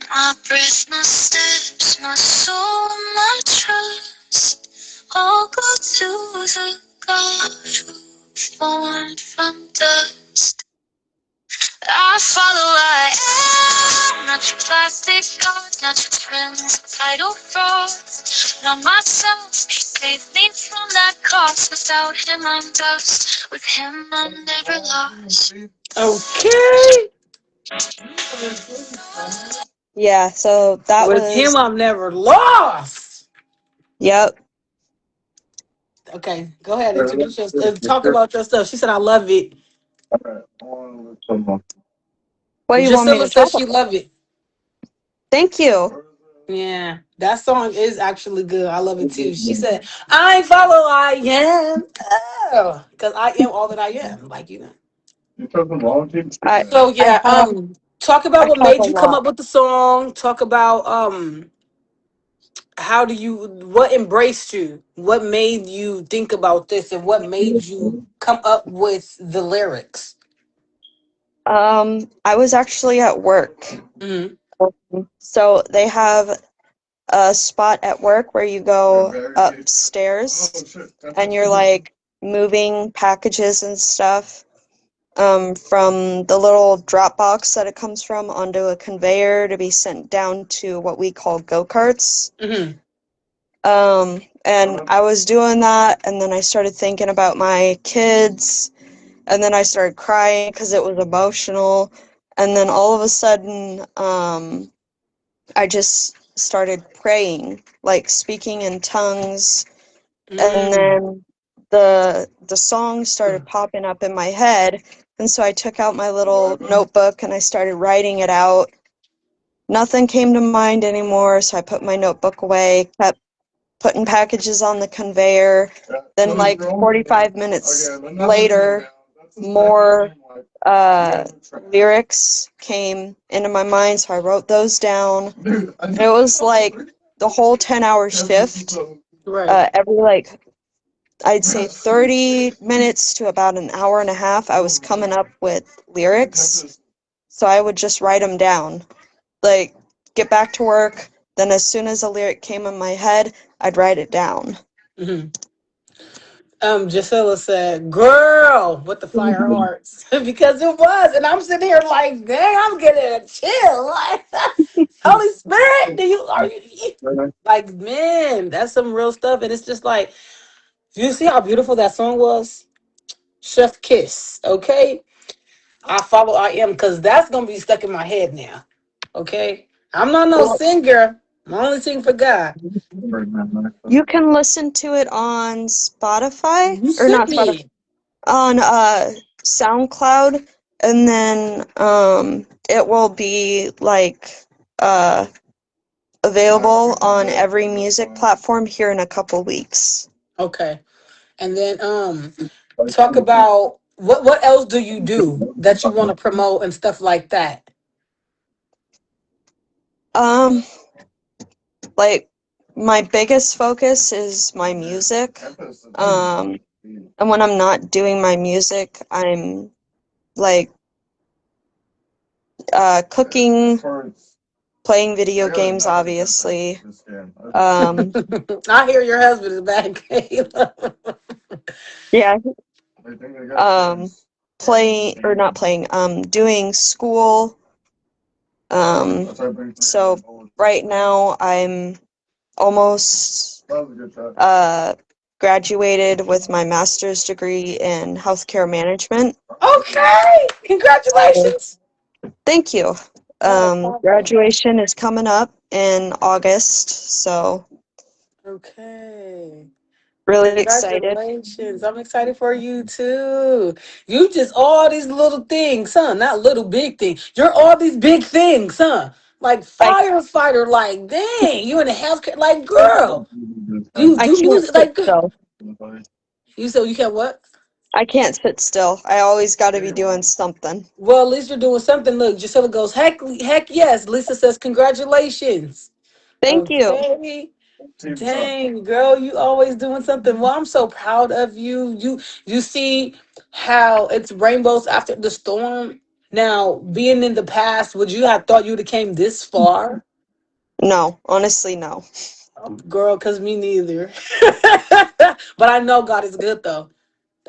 My breath, my steps, my soul, my trust, all go to the God who formed from dust. I follow, I am not your plastic god, not your trends, title frauds. Not myself, he saved me from that cost. Without him, I'm dust. With him, I'm never lost.
Okay.
Yeah, so that
With him,
was.
I'm never lost.
Yep.
Okay, go ahead. Introduce yourself. Talk about your stuff. She said, I love it.
What do you want me
Drusilla
to
says
talk
she
about?
love it.
Thank you.
Yeah, that song is actually good. I love it too. She said, I follow, I am. Oh, because I am all that I am. Like, you know.
I
So
I
yeah,
have
talk about
I
what
have a
made you come
lot.
up with the song. Talk about how do you what embraced you? What made you think about this and what made you come up with the lyrics?
I was actually at work.
Mm-hmm.
So they have a spot at work where you go upstairs and you're like moving packages and stuff from the little drop box that it comes from onto a conveyor to be sent down to what we call go-karts.
Mm-hmm.
And I was doing that, and then I started thinking about my kids, and then I started crying because it was emotional, and then all of a sudden, I just started praying, like speaking in tongues, and
Mm.
then the song started popping up in my head, and so I took out my little notebook and I started writing it out. Nothing came to mind anymore, so I put my notebook away, kept putting packages on the conveyor. Then, like 45 minutes later, more lyrics came into my mind, so I wrote those down. And it was like the whole 10-hour shift.
Right.
Every like I'd say 30 minutes to about an hour and a half, I was coming up with lyrics. So I would just write them down. Like, get back to work. Then, as soon as a lyric came in my head, I'd write it down.
Mm-hmm. Gisela said, "Girl, with the fire hearts," because it was, and I'm sitting here like, "Dang, I'm getting a chill." Like, Holy Spirit, like, man? That's some real stuff, and it's just like, you see how beautiful that song was, Chef Kiss. Okay, I follow, I am, because that's gonna be stuck in my head now. Okay, I'm not no singer. I'm only sing for God.
You can listen to it on Spotify,
You
or
sent
not Spotify,
me.
on SoundCloud, and then it will be like uh available on every music platform here in a couple weeks.
Okay. And then talk about what else do you do that you want to promote and stuff like that.
Um, like my biggest focus is my music. And when I'm not doing my music, I'm like cooking, playing video games, obviously.
I hear your husband is back, Kayla.
Yeah. Playing or not playing, doing school. So right now I'm almost graduated with my master's degree in healthcare management.
Okay, congratulations.
Thank you.
Yeah, Papa.
Graduation is coming up in August, so
Okay.
really excited.
Congratulations. I'm excited for you too. You just all these little things, huh? Not little big things. You're all these big things, huh? Like
I
firefighter, like dang, you in the healthcare, like girl. You
I
do
can't
music
sit
like
still.
you said you can't what?
I can't sit still. I always got to be doing something.
Well, at least you're doing something. Look, Gisela goes, heck yes. Lisa says, congratulations.
Thank you.
Okay. Dang, girl, you always doing something. Well, I'm so proud of you. You see how it's rainbows after the storm. Now, being in the past, would you have thought you'd have came this far?
No, honestly, no.
Girl, cause me neither. But I know God is good though.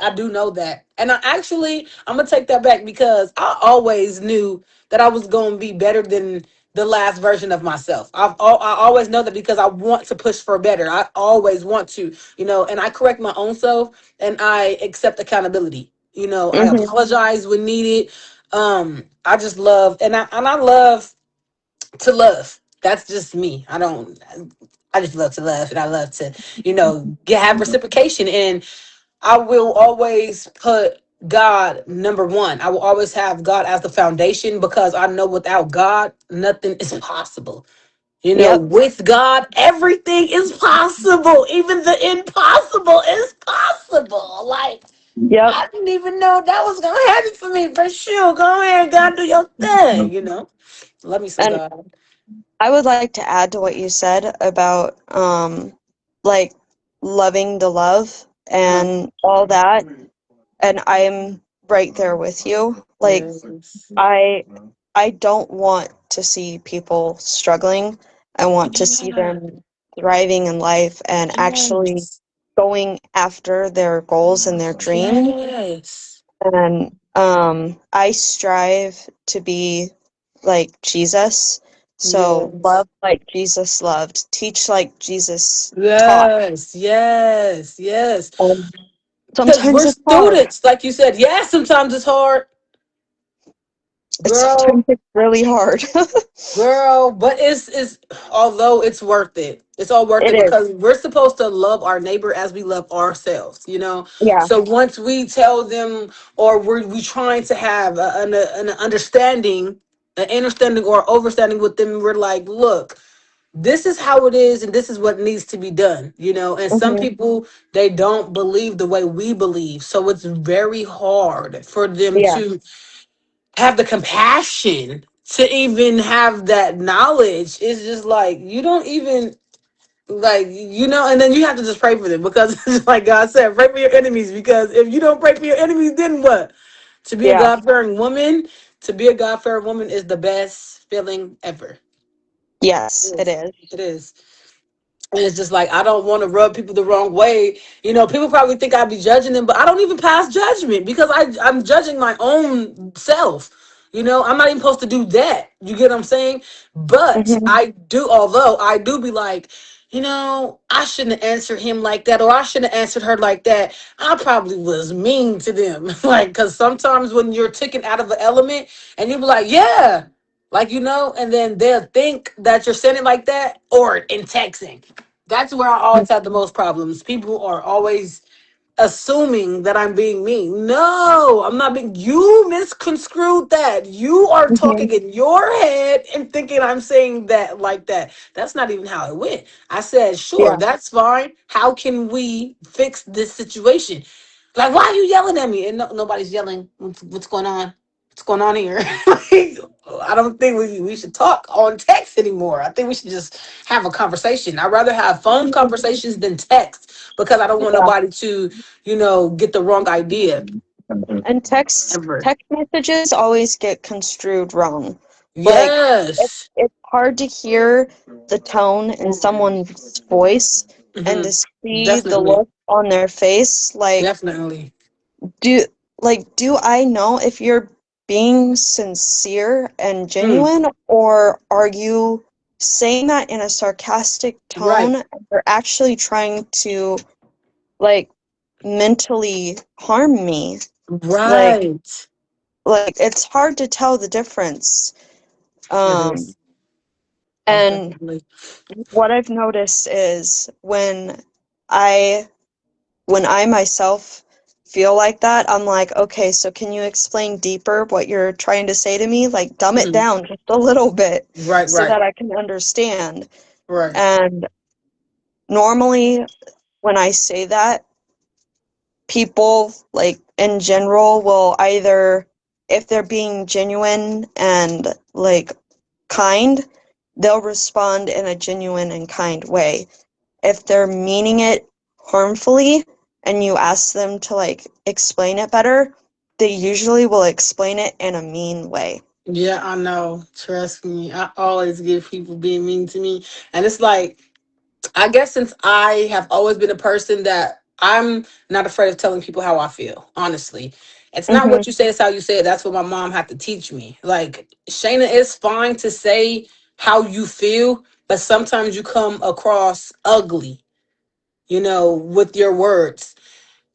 I do know that. And I'm gonna take that back because I always knew that I was gonna be better than the last version of myself. I always know that because I want to push for better. I always want to, and I correct my own self and I accept accountability. I
Mhm.
apologize when needed. I just love and I love to love. That's just me. I just love to love and I love to, have reciprocation and I will always put God number one. I will always have God as the foundation because I know without God, nothing is possible.
Yep.
With God, everything is possible. Even the impossible is possible. Like,
Yep.
I didn't even know that was going to happen for me. For sure. Go ahead, God, do your thing. Love me some
And
God.
I would like to add to what you said about like loving the love
Uh-huh.
and all that. And I'm right there with you. Like
Yes.
I I don't want to see people struggling. I want to see
Yeah.
them thriving in life and actually
Yes.
going after their goals and their dreams.
Yes.
And I strive to be like Jesus. So
Yes.
love like Jesus loved, teach like Jesus taught.
Yes, yes, yes.
And
Because
sometimes
we're
it's hard.
students, like you said. Yeah, sometimes it's hard,
Sometimes
girl,
it's really hard.
girl. But it's although it's worth it. It's all worth
It
it
is.
because we're supposed to love our neighbor as we love ourselves.
Yeah.
So once we tell them, or we trying to have an understanding or overstanding with them, we're like, look, this is how it is and this is what needs to be done. And some
Hmm.
people, they don't believe the way we believe, so it's very hard for them
Yeah.
to have the compassion to even have that knowledge. It's just like you don't even and then you have to just pray for them because like God said, pray for your enemies, because if you don't pray for your enemies, then what? To be a
Yeah.
God-fearing woman, is the best feeling ever.
Yes,
It
it
is.
is.
It is. And it's just like I don't want to rub people the wrong way. People probably think I'd be judging them, but I don't even pass judgment because I'm judging my own self. I'm not even supposed to do that. You get what I'm saying? But
Hmm.
I do, although I do be like, I shouldn't have answered him like that, or I shouldn't have answered her like that. I probably was mean to them. Like, because sometimes when you're taken out of the element and you be like, yeah, and then they'll think that you're saying it like that or in texting. That's where I always have the most problems. People are always assuming that I'm being mean. No, I'm not being. You misconstrued that. You are
Hmm.
talking in your head and thinking I'm saying that like that. That's not even how it went. I said, sure,
Yeah.
that's fine. How can we fix this situation? Like, why are you yelling at me? And nobody's yelling. What's going on? What's going on here? Like, I don't think we should talk on text anymore. I think we should just have a conversation. I'd rather have phone conversations than text because I don't want
Yeah.
nobody to, get the wrong idea
And
ever.
text messages always get construed wrong. Like
Yes.
it's hard to hear the tone in someone's voice and
Hmm.
to see the
Definitely.
look on their face.
Definitely.
Do do I know if you're being sincere and
Mm,
genuine, or are you saying that in a sarcastic
right.
tone and you're actually trying to like mentally harm me? Like
Right.
it's hard to tell the difference.
It
Um,
is. Most
and
definitely.
what I've noticed is I when I myself feel like that, I'm like, okay, so can you explain deeper what you're trying to say to me? Like, dumb it
Mhm.
down just a little bit
Right,
so
right,
that I can understand.
right.
And normally, when I say that, people, like, in general, will either, if they're being genuine and, like, kind, they'll respond in a genuine and kind way. If they're meaning it harmfully and you ask them to like explain it better, they usually will explain it in a mean way.
Yeah, I know. Trust me. I always get people being mean to me. And it's like, I guess since I have always been a person that I'm not afraid of telling people how I feel, honestly. It's not
Mhm.
what you say, it's how you say it. That's what my mom had to teach me. Like, Shayna, it's fine to say how you feel, but sometimes you come across ugly, with your words.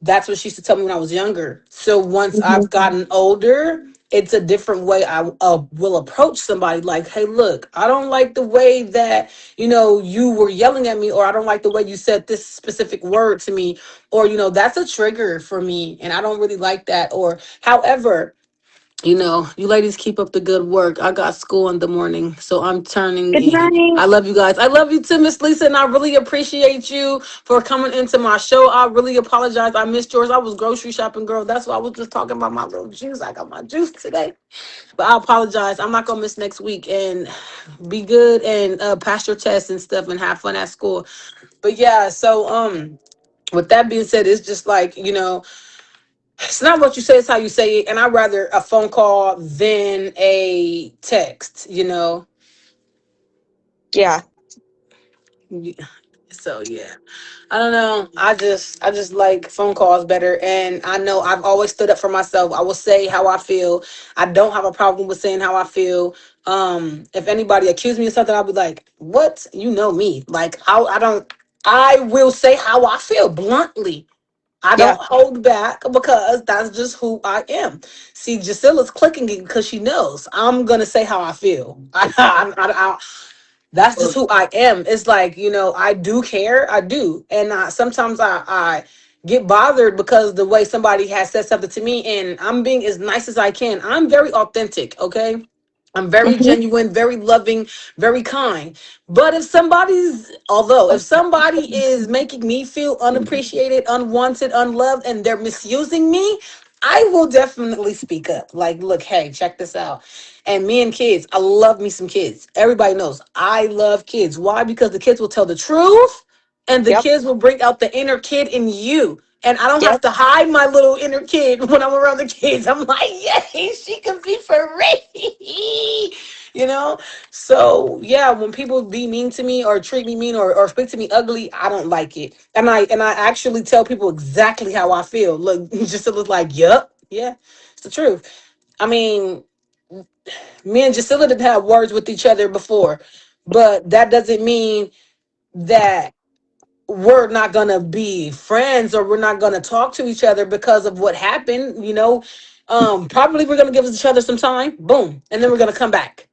That's what she used to tell me when I was younger. So once
Mhm.
I've gotten older, it's a different way I will approach somebody. Like, hey, look, I don't like the way that you were yelling at me, or I don't like the way you said this specific word to me, or that's a trigger for me, and I don't really like that. Or however, you ladies keep up the good work. I got school in the morning, so I'm turning
Good
in.
night.
I love you guys. I love you too, Miss Lisa, and I really appreciate you for coming into my show. I really apologize. I missed yours. I was grocery shopping, girl. That's why I was just talking about my little juice. I got my juice today. But I apologize. I'm not gonna miss next week, and be good and pass your tests and stuff and have fun at school. But yeah, so with that being said, it's just like, it's not what you say, it's how you say it. And I'd rather a phone call than a text.
Yeah.
So yeah. I don't know. I just like phone calls better. And I know I've always stood up for myself. I will say how I feel. I don't have a problem with saying how I feel. If anybody accused me of something, I'll be like, what? You know me. Like I don't I will say how I feel bluntly. I
Yeah.
don't hold back because that's just who I am. See, Jacilla's clicking it because she knows I'm gonna say how I feel. That's just who I am. It's like, I do care. I do. And sometimes I get bothered because the way somebody has said something to me, and I'm being as nice as I can. I'm very authentic, okay? I'm very
Mhm.
genuine, very loving, very kind. But if somebody is making me feel unappreciated, unwanted, unloved, and they're misusing me, I will definitely speak up. Like, look, hey, check this out. And me and kids, I love me some kids. Everybody knows I love kids. Why? Because the kids will tell the truth, and the
Yep.
kids will bring out the inner kid in you. And I don't have
Yep.
to hide my little inner kid when I'm around the kids. I'm like, yay, she can be for real. you know? So yeah, when people be mean to me or treat me mean or speak to me ugly, I don't like it. And I actually tell people exactly how I feel. Look, just to look like, yup, yeah, it's the truth. I mean, me and Jacinta didn't have words with each other before, but that doesn't mean that we're not gonna be friends or we're not gonna talk to each other because of what happened. Probably we're gonna give each other some time, boom, and then we're gonna come back,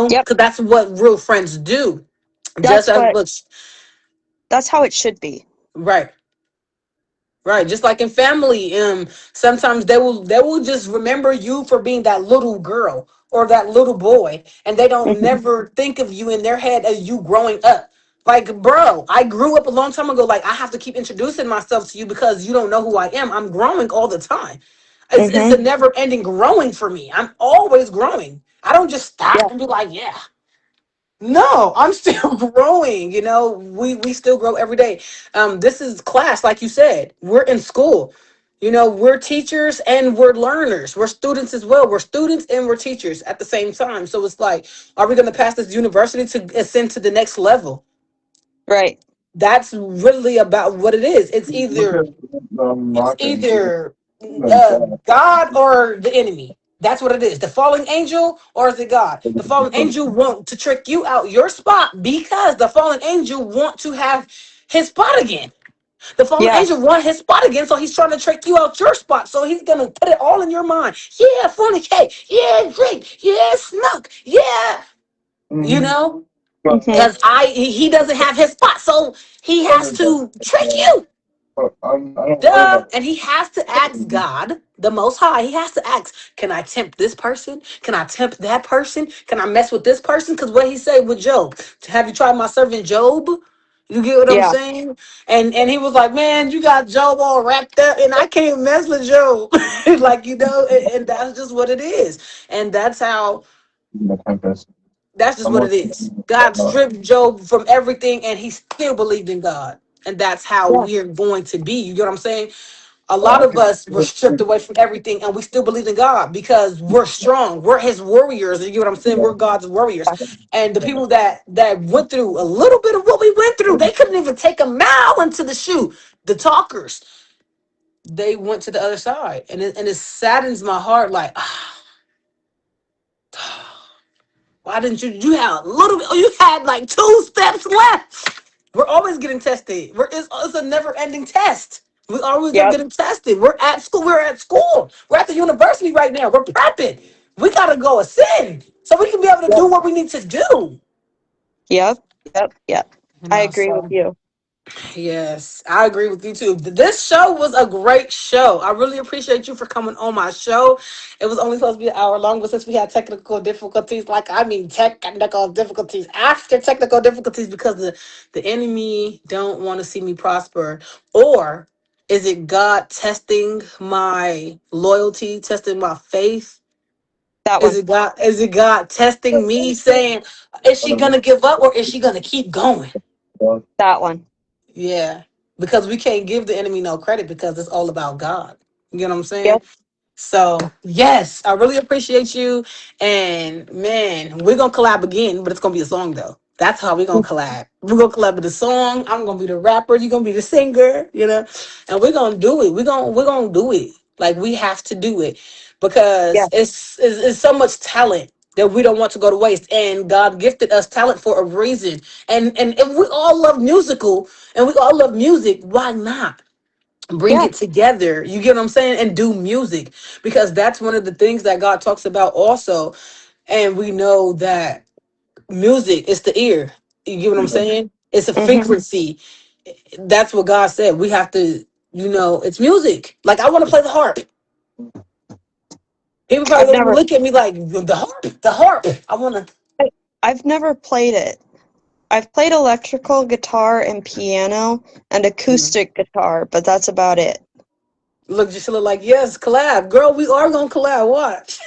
Yep.
because that's what real friends do. Just
That's
as
what
look,
that's how it should be.
right. Right, just like in family, sometimes they will just remember you for being that little girl or that little boy, and they don't
Mhm.
never think of you in their head as you growing up. Like, bro, I grew up a long time ago. Like, I have to keep introducing myself to you because you don't know who I am. I'm growing all the time. It's
Mhm.
a never ending growing for me. I'm always growing. I don't just
Yeah.
stop and be like, yeah. No, I'm still growing. We still grow every day. This is class, like you said. We're in school. We're teachers and we're learners. We're students as well. We're students and we're teachers at the same time. So it's like, are we going to pass this university to ascend to the next level?
Right.
That's really about what it is. It's either God or the enemy. That's what it is. The fallen angel or is it God? The fallen angel want to trick you out your spot because the fallen angel want to have his spot again. The fallen
Yeah.
angel want his spot again, so he's trying to trick you out your spot. So he's gonna put it all in your mind. Yeah, fornicate. Yeah, drink. Yeah, smoke. Yeah, you know,
Hmm.
because he doesn't have his spot, so he has to trick you. Duh. And he has to ask God, the Most High, he has to ask, can I tempt this person? Can I tempt that person? Can I mess with this person? Because what he said with Job, have you tried my servant Job? You get what I'm
Yeah.
saying? And he was like, man, you got Job all wrapped up, and I can't mess with Job. Like, and that's just what it is. And that's just what it is. God stripped Job from everything, and he still believed in God. And that's how
Yeah.
we're going to be. You get what I'm saying? A lot of us were stripped away from everything, and we still believe in God because we're strong. We're His warriors. You get what I'm saying? We're God's warriors. And the people that went through a little bit of what we went through, they couldn't even take a mile into the shoe. The talkers, they went to the other side, and it saddens my heart. Like, why didn't you have a little bit? Oh, you had like 2 steps left. We're always getting tested. It's a never ending test. We always are
Yep.
getting tested. We're at school. We're at school. We're at the university right now. We're prepping. We gotta go ascend so we can be able to
Yep.
do what we need to do.
Yep. Yep. Yep.
You
I
know,
agree with
so
you.
yes, I agree with you too. This show was a great show. I really appreciate you for coming on my show. It was only supposed to be an hour long, but since we had technical difficulties, technical difficulties after technical difficulties because the enemy don't want to see me prosper, or is it God testing my loyalty, testing my faith?
That
Is
one.
it God? Is it God testing me, saying, is she gonna give up or is she gonna keep going?
That one.
Yeah, because we can't give the enemy no credit because it's all about God. You know what I'm saying?
Yep.
So, yes, I really appreciate you. And man, we're going to collab again, but it's going to be a song though. That's how we're going to collab. We're going to collab with the song. I'm going to be the rapper. You're going to be the singer, and we're going to do it. We're going to do it. Like we have to do it
Yeah.
because it's so much talent that we don't want to go to waste. And God gifted us talent for a reason. And if we all love musical and we all love music, why not bring
Yeah.
it together? You get what I'm saying? And do music, because that's one of the things that God talks about also. And we know that music is the ear. You get what I'm saying? It's a
Hmm.
frequency. That's what God said. We have to, it's music. Like I want to play the harp. People probably
I've
gonna
never.
look at me like the harp, the harp. I want to
I've never played it. I've played electrical guitar and piano and acoustic guitar, but that's about it.
look. Just look like, yes, collab, girl. We are gonna collab. Watch.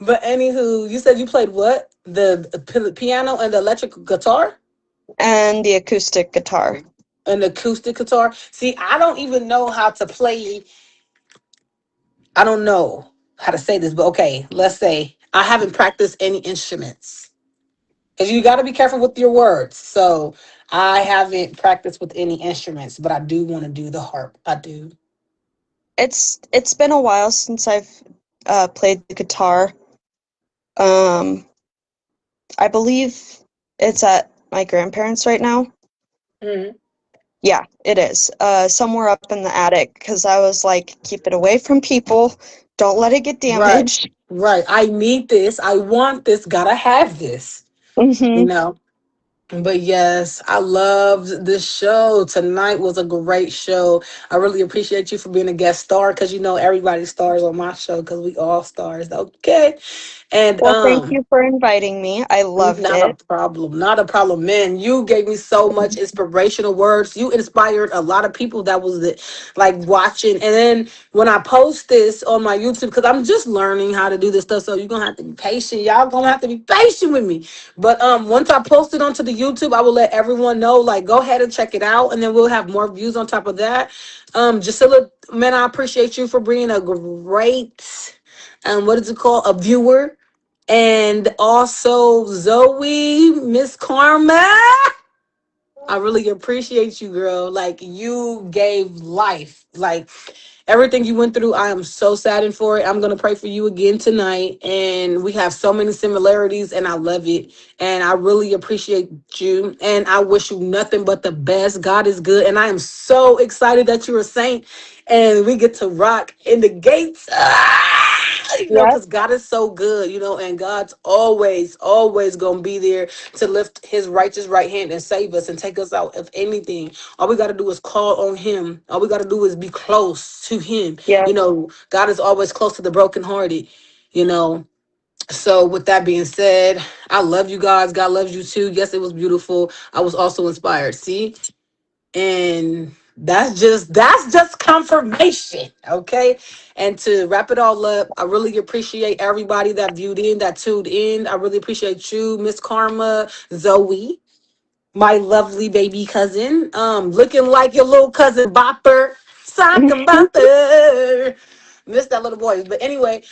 But anywho, you said you played what? The piano and the electric guitar
And the acoustic guitar.
and the acoustic guitar. See, I don't even know how to play. I don't know how to say this, but okay, let's say I haven't practiced any instruments. Because you got to be careful with your words. So I haven't practiced with any instruments, but I do want to do the harp. I do.
It's been a while since I've played the guitar. Um, I believe it's at my grandparents' right now.
Mhm.
Yeah, it is. Somewhere up in the attic because I was like, keep it away from people. Don't let it get
Right.
damaged.
Right. I need this. I want this. Gotta have this. You
Hmm.
know? But yes, I loved this show. Tonight was a great show. I really appreciate you for being a guest star because everybody stars on my show because we all stars. Okay. And
Well, thank you for inviting me. I loved
not a
it.
problem. Not a problem, man. You gave me so much inspirational words. You inspired a lot of people that was like watching. And then when I post this on my YouTube, because I'm just learning how to do this stuff, so you're gonna have to be patient. Y'all gonna have to be patient with me. But once I post it onto the YouTube, I will let everyone know. Like, go ahead and check it out, and then we'll have more views on top of that. Jasilla, man, I appreciate you for being a great what is it called? A viewer. And also Zoe, Miss Karma. I really appreciate you, girl. Like, you gave life. Like, everything you went through, I am so saddened for it. I'm going to pray for you again tonight. And we have so many similarities, and I love it. And I really appreciate you. And I wish you nothing but the best. God is good. And I am so excited that you're a saint and we get to rock in the gates.
Yep.
Because God is so good, and God's always going to be there to lift his righteous right hand and save us and take us out of anything. All we got to do is call on him. All we got to do is be close to him.
Yep.
God is always close to the brokenhearted, you know. So with that being said, I love you guys. God loves you too. Yes, it was beautiful. I was also inspired. See? And that's just confirmation. Okay. And to wrap it all up, I really appreciate everybody that viewed in, that tuned in. I really appreciate you, Miss Karma, Zoe, my lovely baby cousin, looking like your little cousin Bopper, Sockin' Bopper. Miss that little boy. But anyway,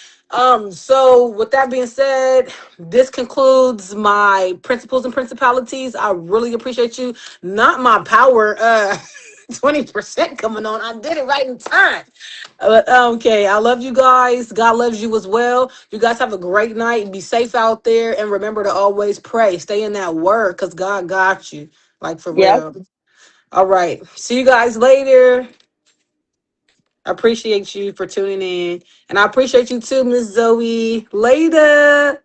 so with that being said, this concludes my principles and principalities. I really appreciate you. Not my power 20% coming on. I did it right in time. Okay, I love you guys. God loves you as well. You guys have a great night. Be safe out there, and remember to always pray. Stay in that word, because God got you. Like, for
Yep.
real. All right. See you guys later. I appreciate you for tuning in. And I appreciate you too, Miss Zoe. Later.